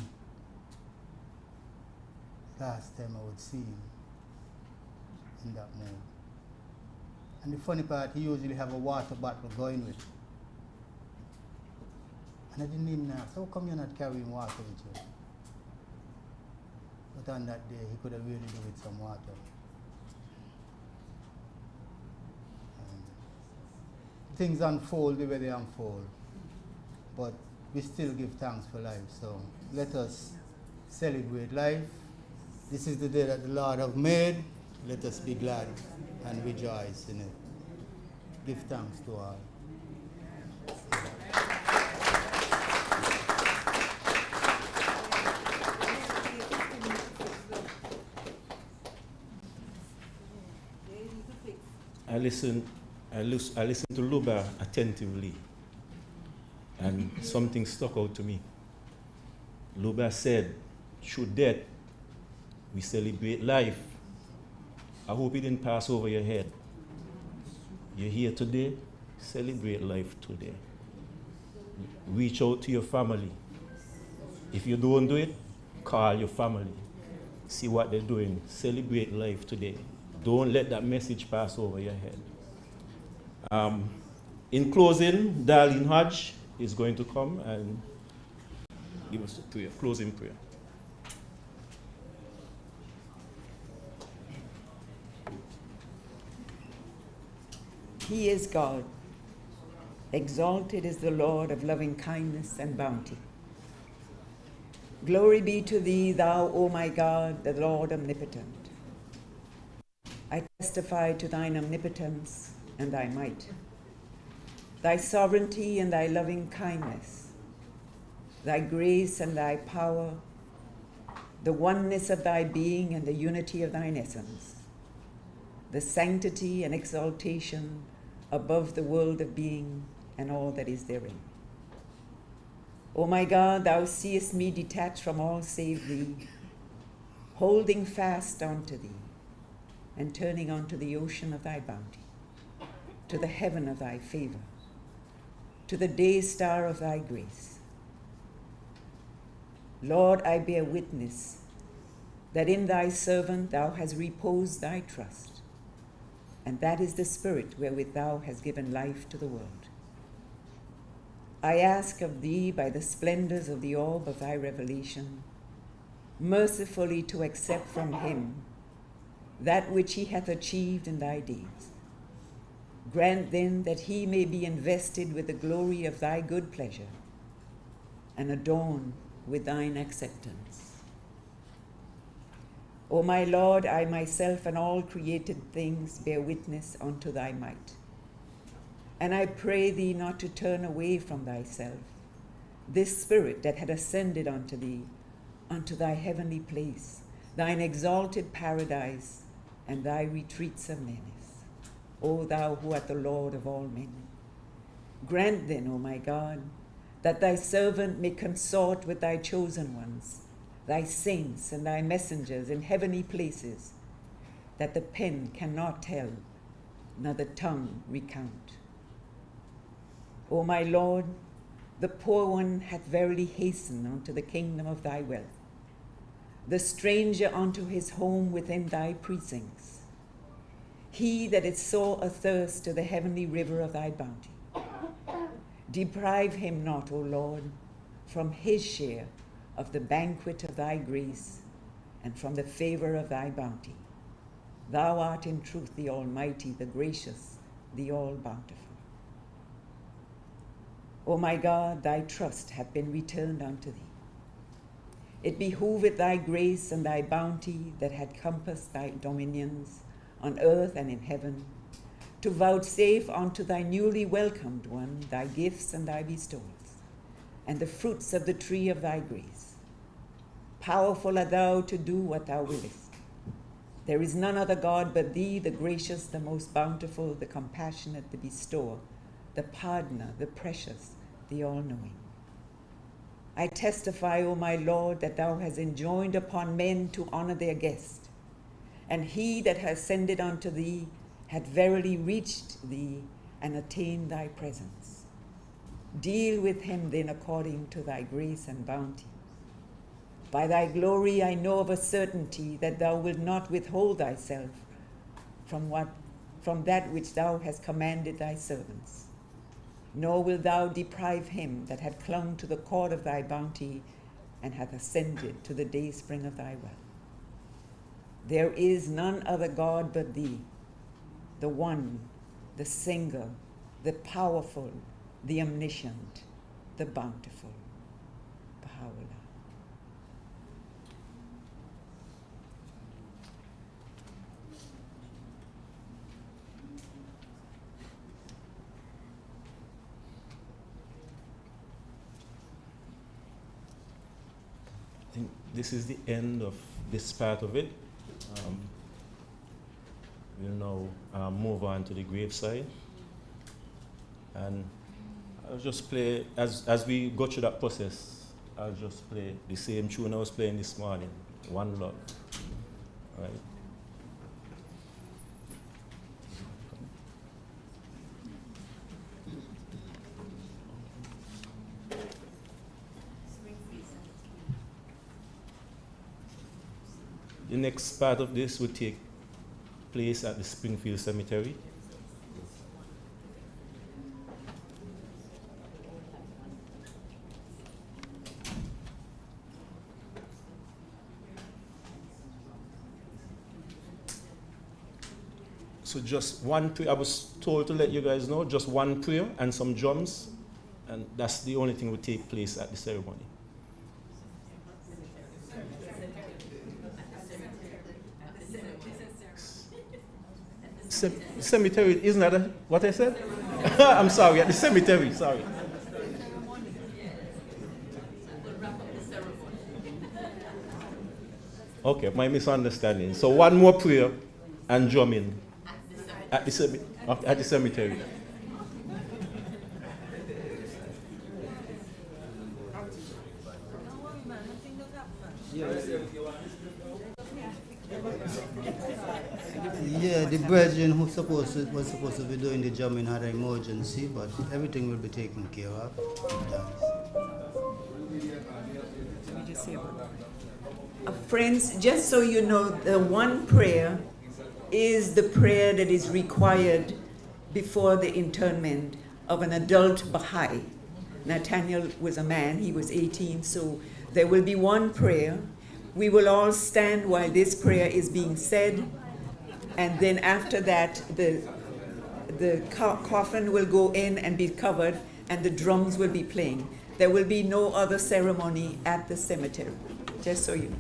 last time I would see him in that mood. And the funny part, he usually have a water bottle going with him. And I didn't even ask, how come you're not carrying water with you? But on that day, he could have really do with some water. Things unfold the way they unfold. But we still give thanks for life. So let us celebrate life. This is the day that the Lord have made. Let us be glad and rejoice in it. Give thanks to all. I listened to Luba attentively, and something stuck out to me. Luba said, through death, we celebrate life. I hope it didn't pass over your head. You're here today, celebrate life today. Reach out to your family. If you don't do it, call your family. See what they're doing. Celebrate life today. Don't let that message pass over your head. In closing, Darlene Hodge is going to come and give us a closing prayer. He is God. Exalted is the Lord of loving kindness and bounty. Glory be to thee, thou, O my God, the Lord omnipotent. I testify to thine omnipotence and thy might, thy sovereignty and thy loving kindness, thy grace and thy power, the oneness of thy being and the unity of thine essence, the sanctity and exaltation above the world of being and all that is therein. O my God, thou seest me detached from all save thee, holding fast unto thee, and turning unto the ocean of thy bounty, to the heaven of thy favor, to the day star of thy grace. Lord, I bear witness that in thy servant thou hast reposed thy trust, and that is the spirit wherewith thou hast given life to the world. I ask of thee, by the splendors of the orb of thy revelation, mercifully to accept from him that which he hath achieved in thy days. Grant then that he may be invested with the glory of thy good pleasure and adorned with thine acceptance. O my Lord, I myself and all created things bear witness unto thy might. And I pray thee not to turn away from thyself this spirit that had ascended unto thee, unto thy heavenly place, thine exalted paradise, and thy retreats of menace. O thou who art the Lord of all men, grant then, O my God, that thy servant may consort with thy chosen ones, thy saints and thy messengers in heavenly places, that the pen cannot tell, nor the tongue recount. O my Lord, the poor one hath verily hastened unto the kingdom of thy wealth, the stranger unto his home within thy precincts, he that is sore athirst to the heavenly river of thy bounty. Deprive him not, O Lord, from his share of the banquet of thy grace and from the favor of thy bounty. Thou art in truth the Almighty, the gracious, the all-bountiful. O my God, thy trust hath been returned unto thee. It behooveth thy grace and thy bounty that had compassed thy dominions on earth and in heaven, to vouchsafe unto thy newly welcomed one thy gifts and thy bestowals, and the fruits of the tree of thy grace. Powerful art thou to do what thou willest. There is none other God but thee, the gracious, the most bountiful, the compassionate, the bestower, the pardoner, the precious, the all-knowing. I testify, O my Lord, that thou hast enjoined upon men to honor their guest, and he that has ascended unto thee hath verily reached thee and attained thy presence. Deal with him then according to thy grace and bounty. By thy glory I know of a certainty that thou wilt not withhold thyself from that which thou hast commanded thy servants, nor wilt thou deprive him that hath clung to the cord of thy bounty and hath ascended to the dayspring of thy wealth. There is none other God but thee, the one, the single, the powerful, the omniscient, the bountiful. Baha'u'llah. I think this is the end of this part of it. We'll now move on to the graveside. And I'll just play, as we go through that process, I'll just play the same tune I was playing this morning, One Love. All right? The next part of this will take place at the Springfield Cemetery. So just one prayer. I was told to let you guys know, just one prayer and some drums, and that's the only thing will take place at the ceremony. Cemetery, isn't that what I said? I'm sorry, at the cemetery, sorry. Okay, my misunderstanding. So one more prayer and drumming at the cemetery. Yeah, the brethren who was supposed to be doing the drumming had an emergency, but everything will be taken care of. Friends, just so you know, the one prayer is the prayer that is required before the internment of an adult Baha'i. Nathaniel was a man, he was 18, so there will be one prayer. We will all stand while this prayer is being said, and then after that, the coffin will go in and be covered, and the drums will be playing. There will be no other ceremony at the cemetery, just so you know.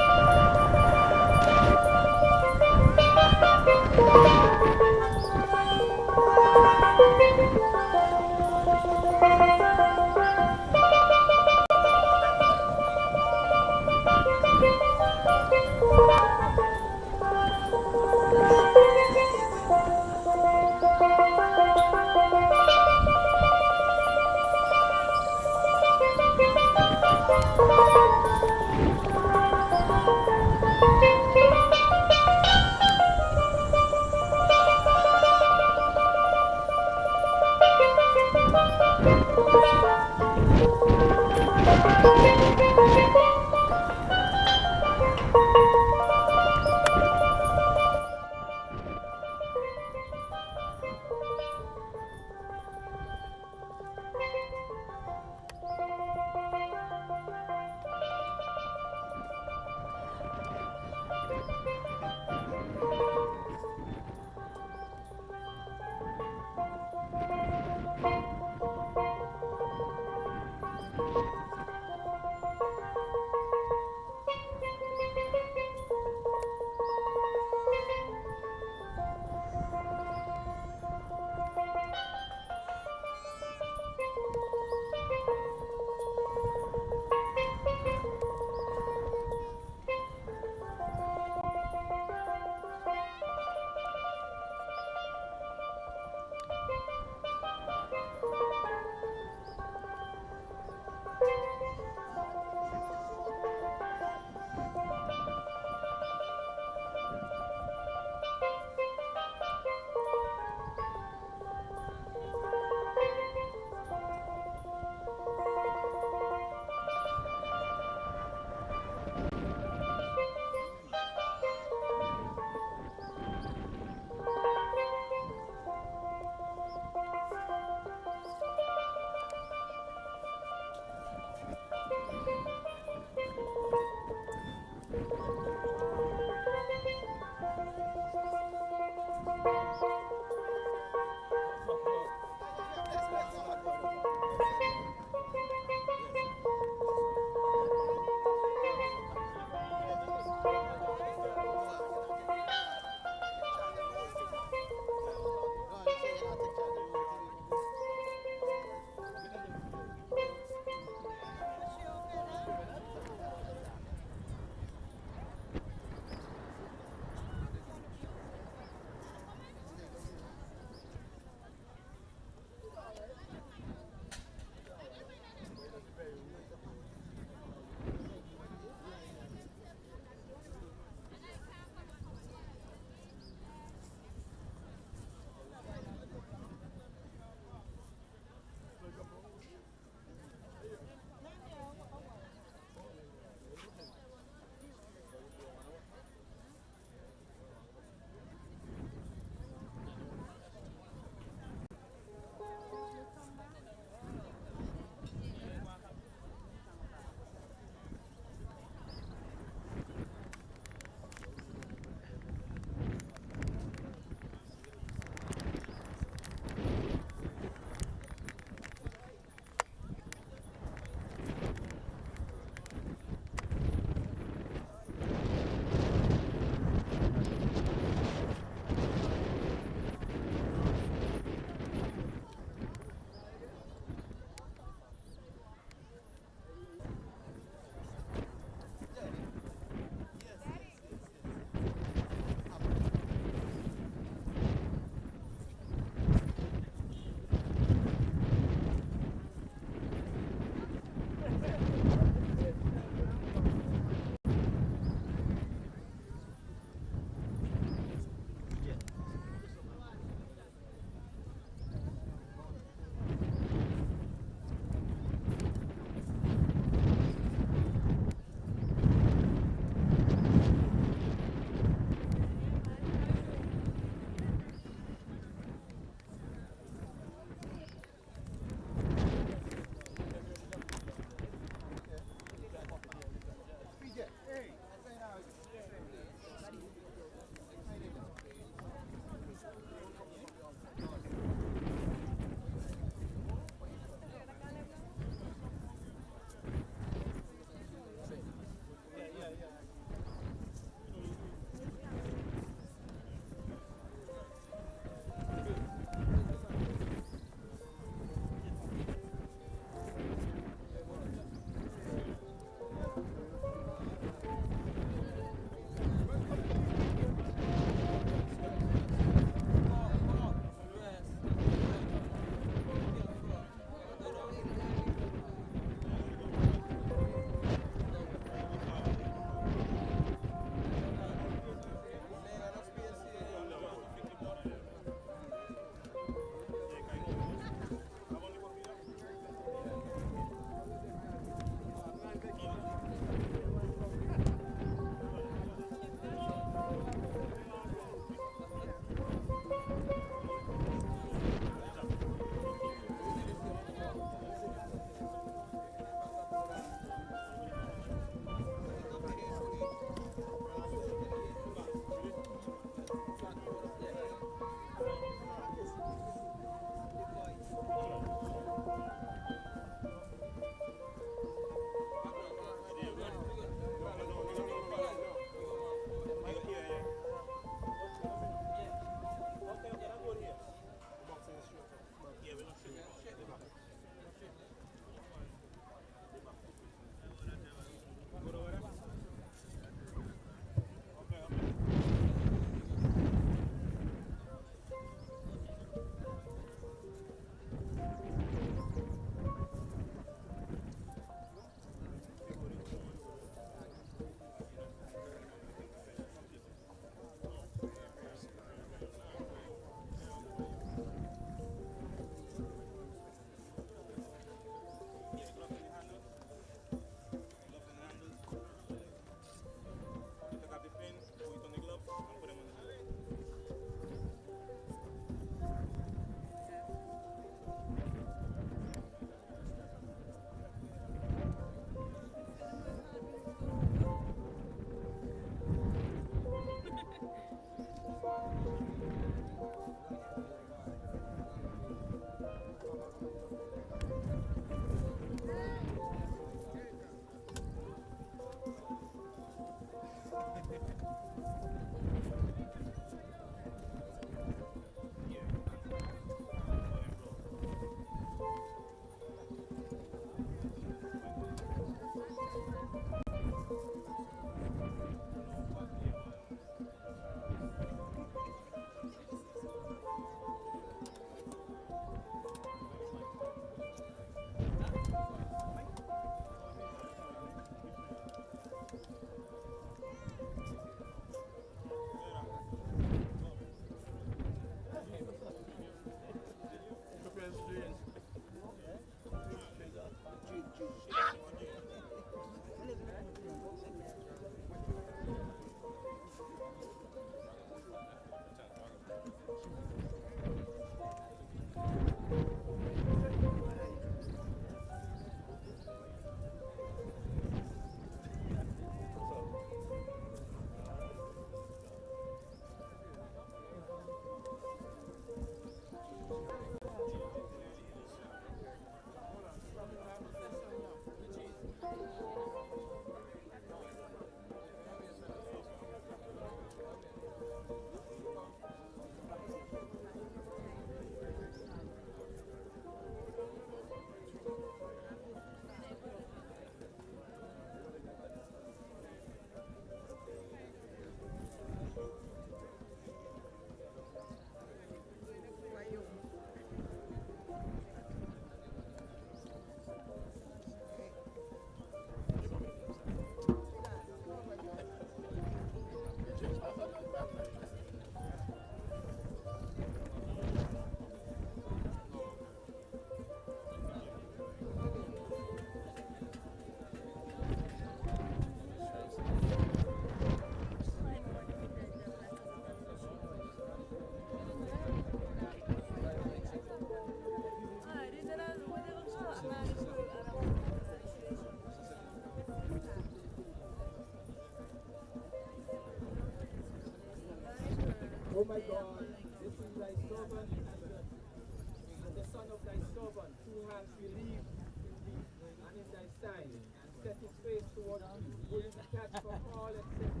the son of thy servant, who has believed in thee and in thy sign, and set his face toward thee, will detach from all except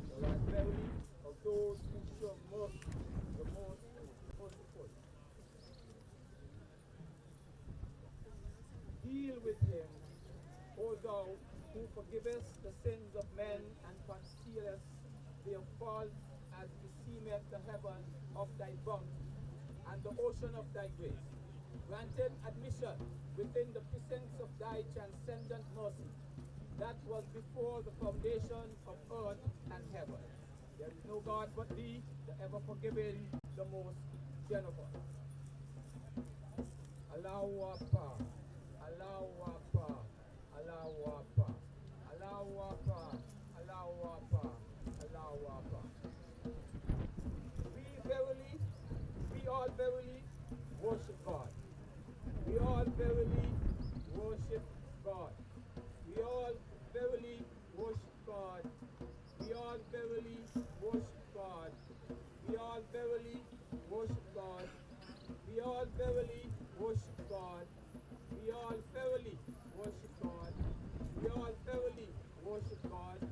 thou art verily of those who show mercy, the most merciful. Deal with him, O thou who forgivest the sins of men and concealest their faults, as beseemeth the heaven of thy bounty and the ocean of thy grace, granted admission within the precincts of thy transcendent mercy, that was before the foundation of earth and heaven. There is no God but thee, the ever forgiving, the most generous. Allahu Akbar, Allahu Akbar, Allahu Akbar, Allahu Akbar, Allahu Akbar, Allahu Akbar. We all verily worship God. We all verily worship God. We all verily worship God. We all verily worship God. We all verily worship God. We all verily worship God. We all verily worship God. We all verily worship God.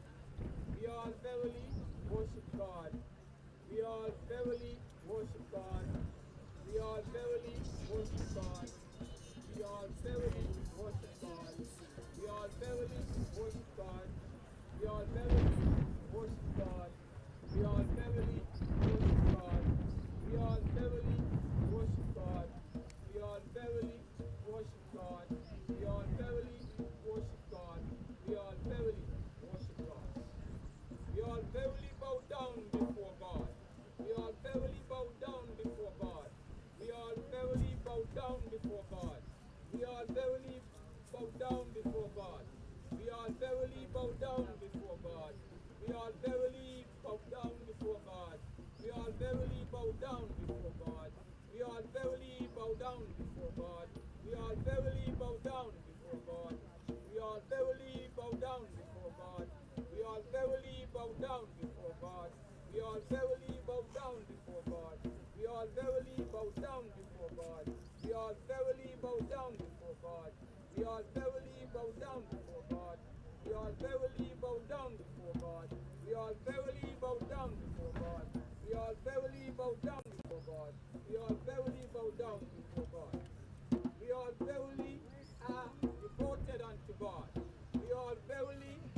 We all verily worship God. We all verily worship God. We all verily worship God. We all verily worship God. We all verily worship God. We all verily worship God. We all verily worship God. We all verily worship God. We all verily worship God. We all verily worship God. We all verily worship God. We all verily bow down before God. We all verily bow down before God. We all verily bow down before God. We all verily bow down before God. We all verily bow down before God. We all verily bow down before God. We all verily bow down before God. We all verily bow down before God. We all verily bow down before God. We all verily bow down before God. We all verily bow down before God. We all verily bow down before God. We all verily bow down before God. We all verily bow down before God. We all verily bow down before God. We all verily bow down before God. We all verily bow down before God. We all verily bow down before God. We all verily bow down before God. We all verily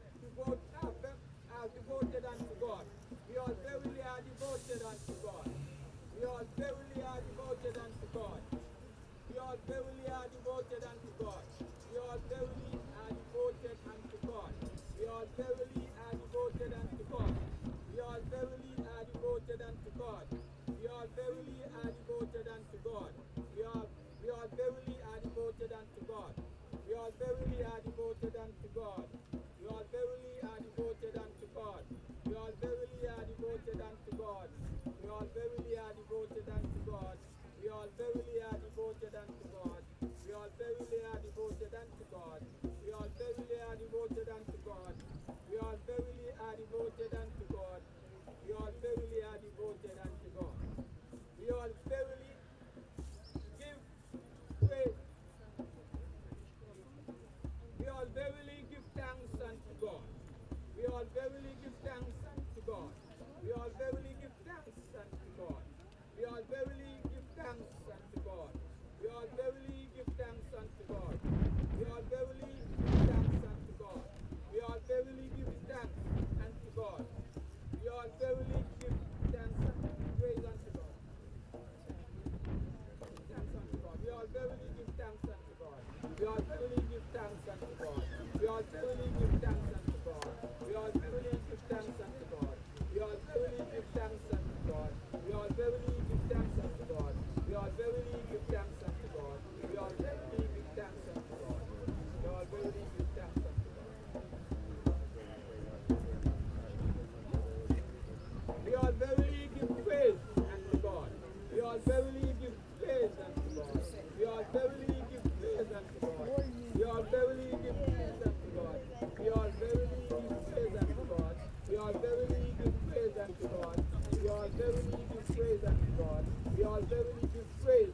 are devoted unto God. We all verily are devoted unto God. We all verily are devoted unto God. We all verily are devoted unto God. We all verily are devoted unto God. We all verily are devoted unto God. We all verily are devoted unto God. We all verily are devoted unto God. We all verily are devoted unto God. We all verily are devoted unto God. We all verily are devoted unto God. We all verily are devoted unto God. We all verily are devoted unto God. We all verily are devoted unto God. We all verily are devoted unto God. We all verily are devoted unto God. We all verily are devoted unto God. We all verily are devoted unto God. We all verily are devoted unto God. We all verily give praise. We all verily give thanks unto God. We all verily give thanks unto God. We all verily give thanks unto God. We all verily give thanks unto God. We all verily give thanks unto God. We all verily give thanks unto God. We all verily give thanks unto God. We all verily give thanks and praise unto God. Thanks unto God. We all verily give thanks unto God. We all verily give thanks unto God. We all verily give thanks unto God. We all verily give thanks unto God. We all verily give thanks unto God. We all verily give thanks unto God. We all verily give thanks unto God. We all verily give thanks unto God. We all verily give thanks unto God. We all verily give praise unto God. We all verily give praise unto God. We all verily give praise unto God. We all verily give praise unto God. We all verily give praise unto God. We all verily give praise unto God. We all verily give praise unto God. We all verily give praise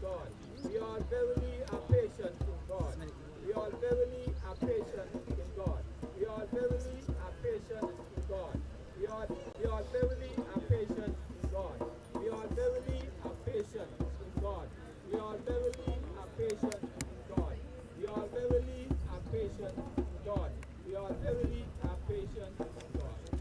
God. We all verily are patient in God. We all verily are patient in God. We all verily are patient in God. We all verily are patient in God. We all verily are patient in God. We all verily are patient in God. We all verily are patient in God. We all verily are patient in God.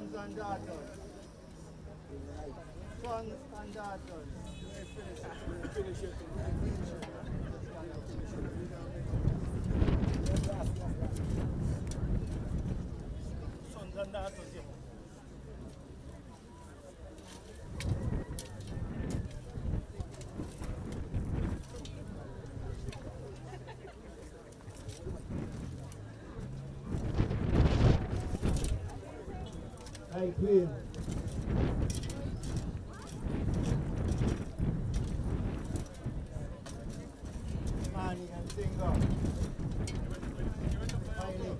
Sons and daughters. Sons and daughters. Finish it. Sons and daughters, yeah. Hey, Queen. Manny and Singer. Miley.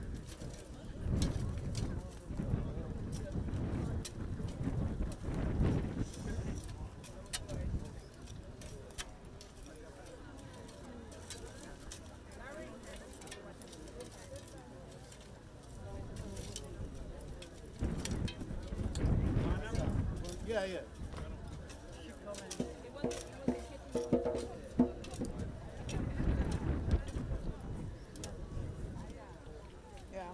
Yeah, yeah. Yeah.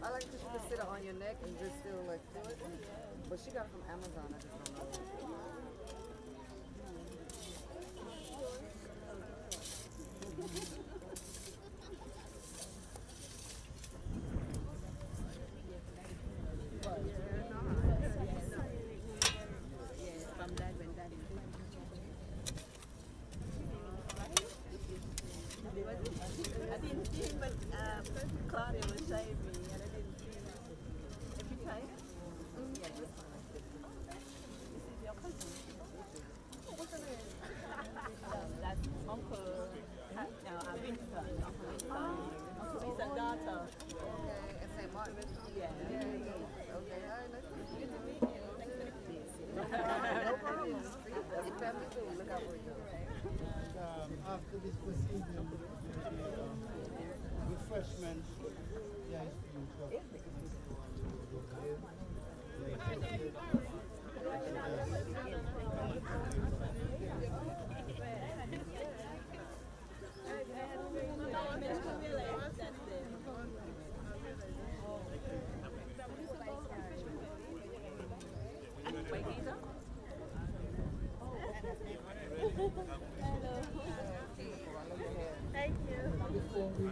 I like because you can sit it on your neck and just still like feel it. But she got it from Amazon. I just don't know. I didn't see him, but Claudia was showing me, and I didn't see him. If you try it? Yeah, this one. This is your cousin. What's her name? That's Uncle Winston. Uncle Winston. Uncle Winston's daughter. Okay, and St. Martin. Yeah. Okay, all right, let's good to meet you. No problem. That's what family do. Look out for each other. After this proceeding, there will be refreshments. Yeah, it's being Thank you. Before we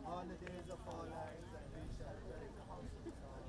all the days of our lives, and we shall dwell in the house of God.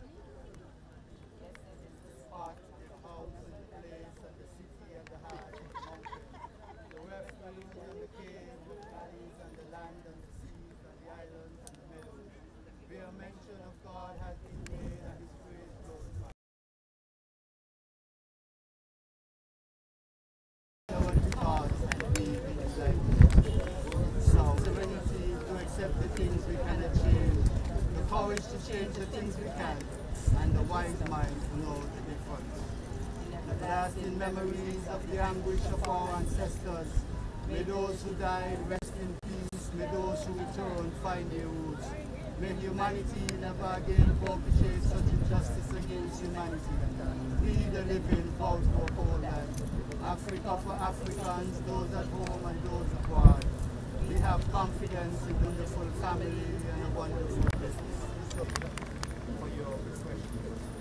things we cannot change, the courage to change the things we can, and the wise mind to know the difference. The lasting memories of the anguish of our ancestors. May those who died rest in peace. May those who return find their roots. May humanity never again perpetrate such injustice against humanity. We, the living, vow to uphold that. Africa for Africans, those at home and those abroad. We have confidence in wonderful family and a wonderful business. For your refreshments.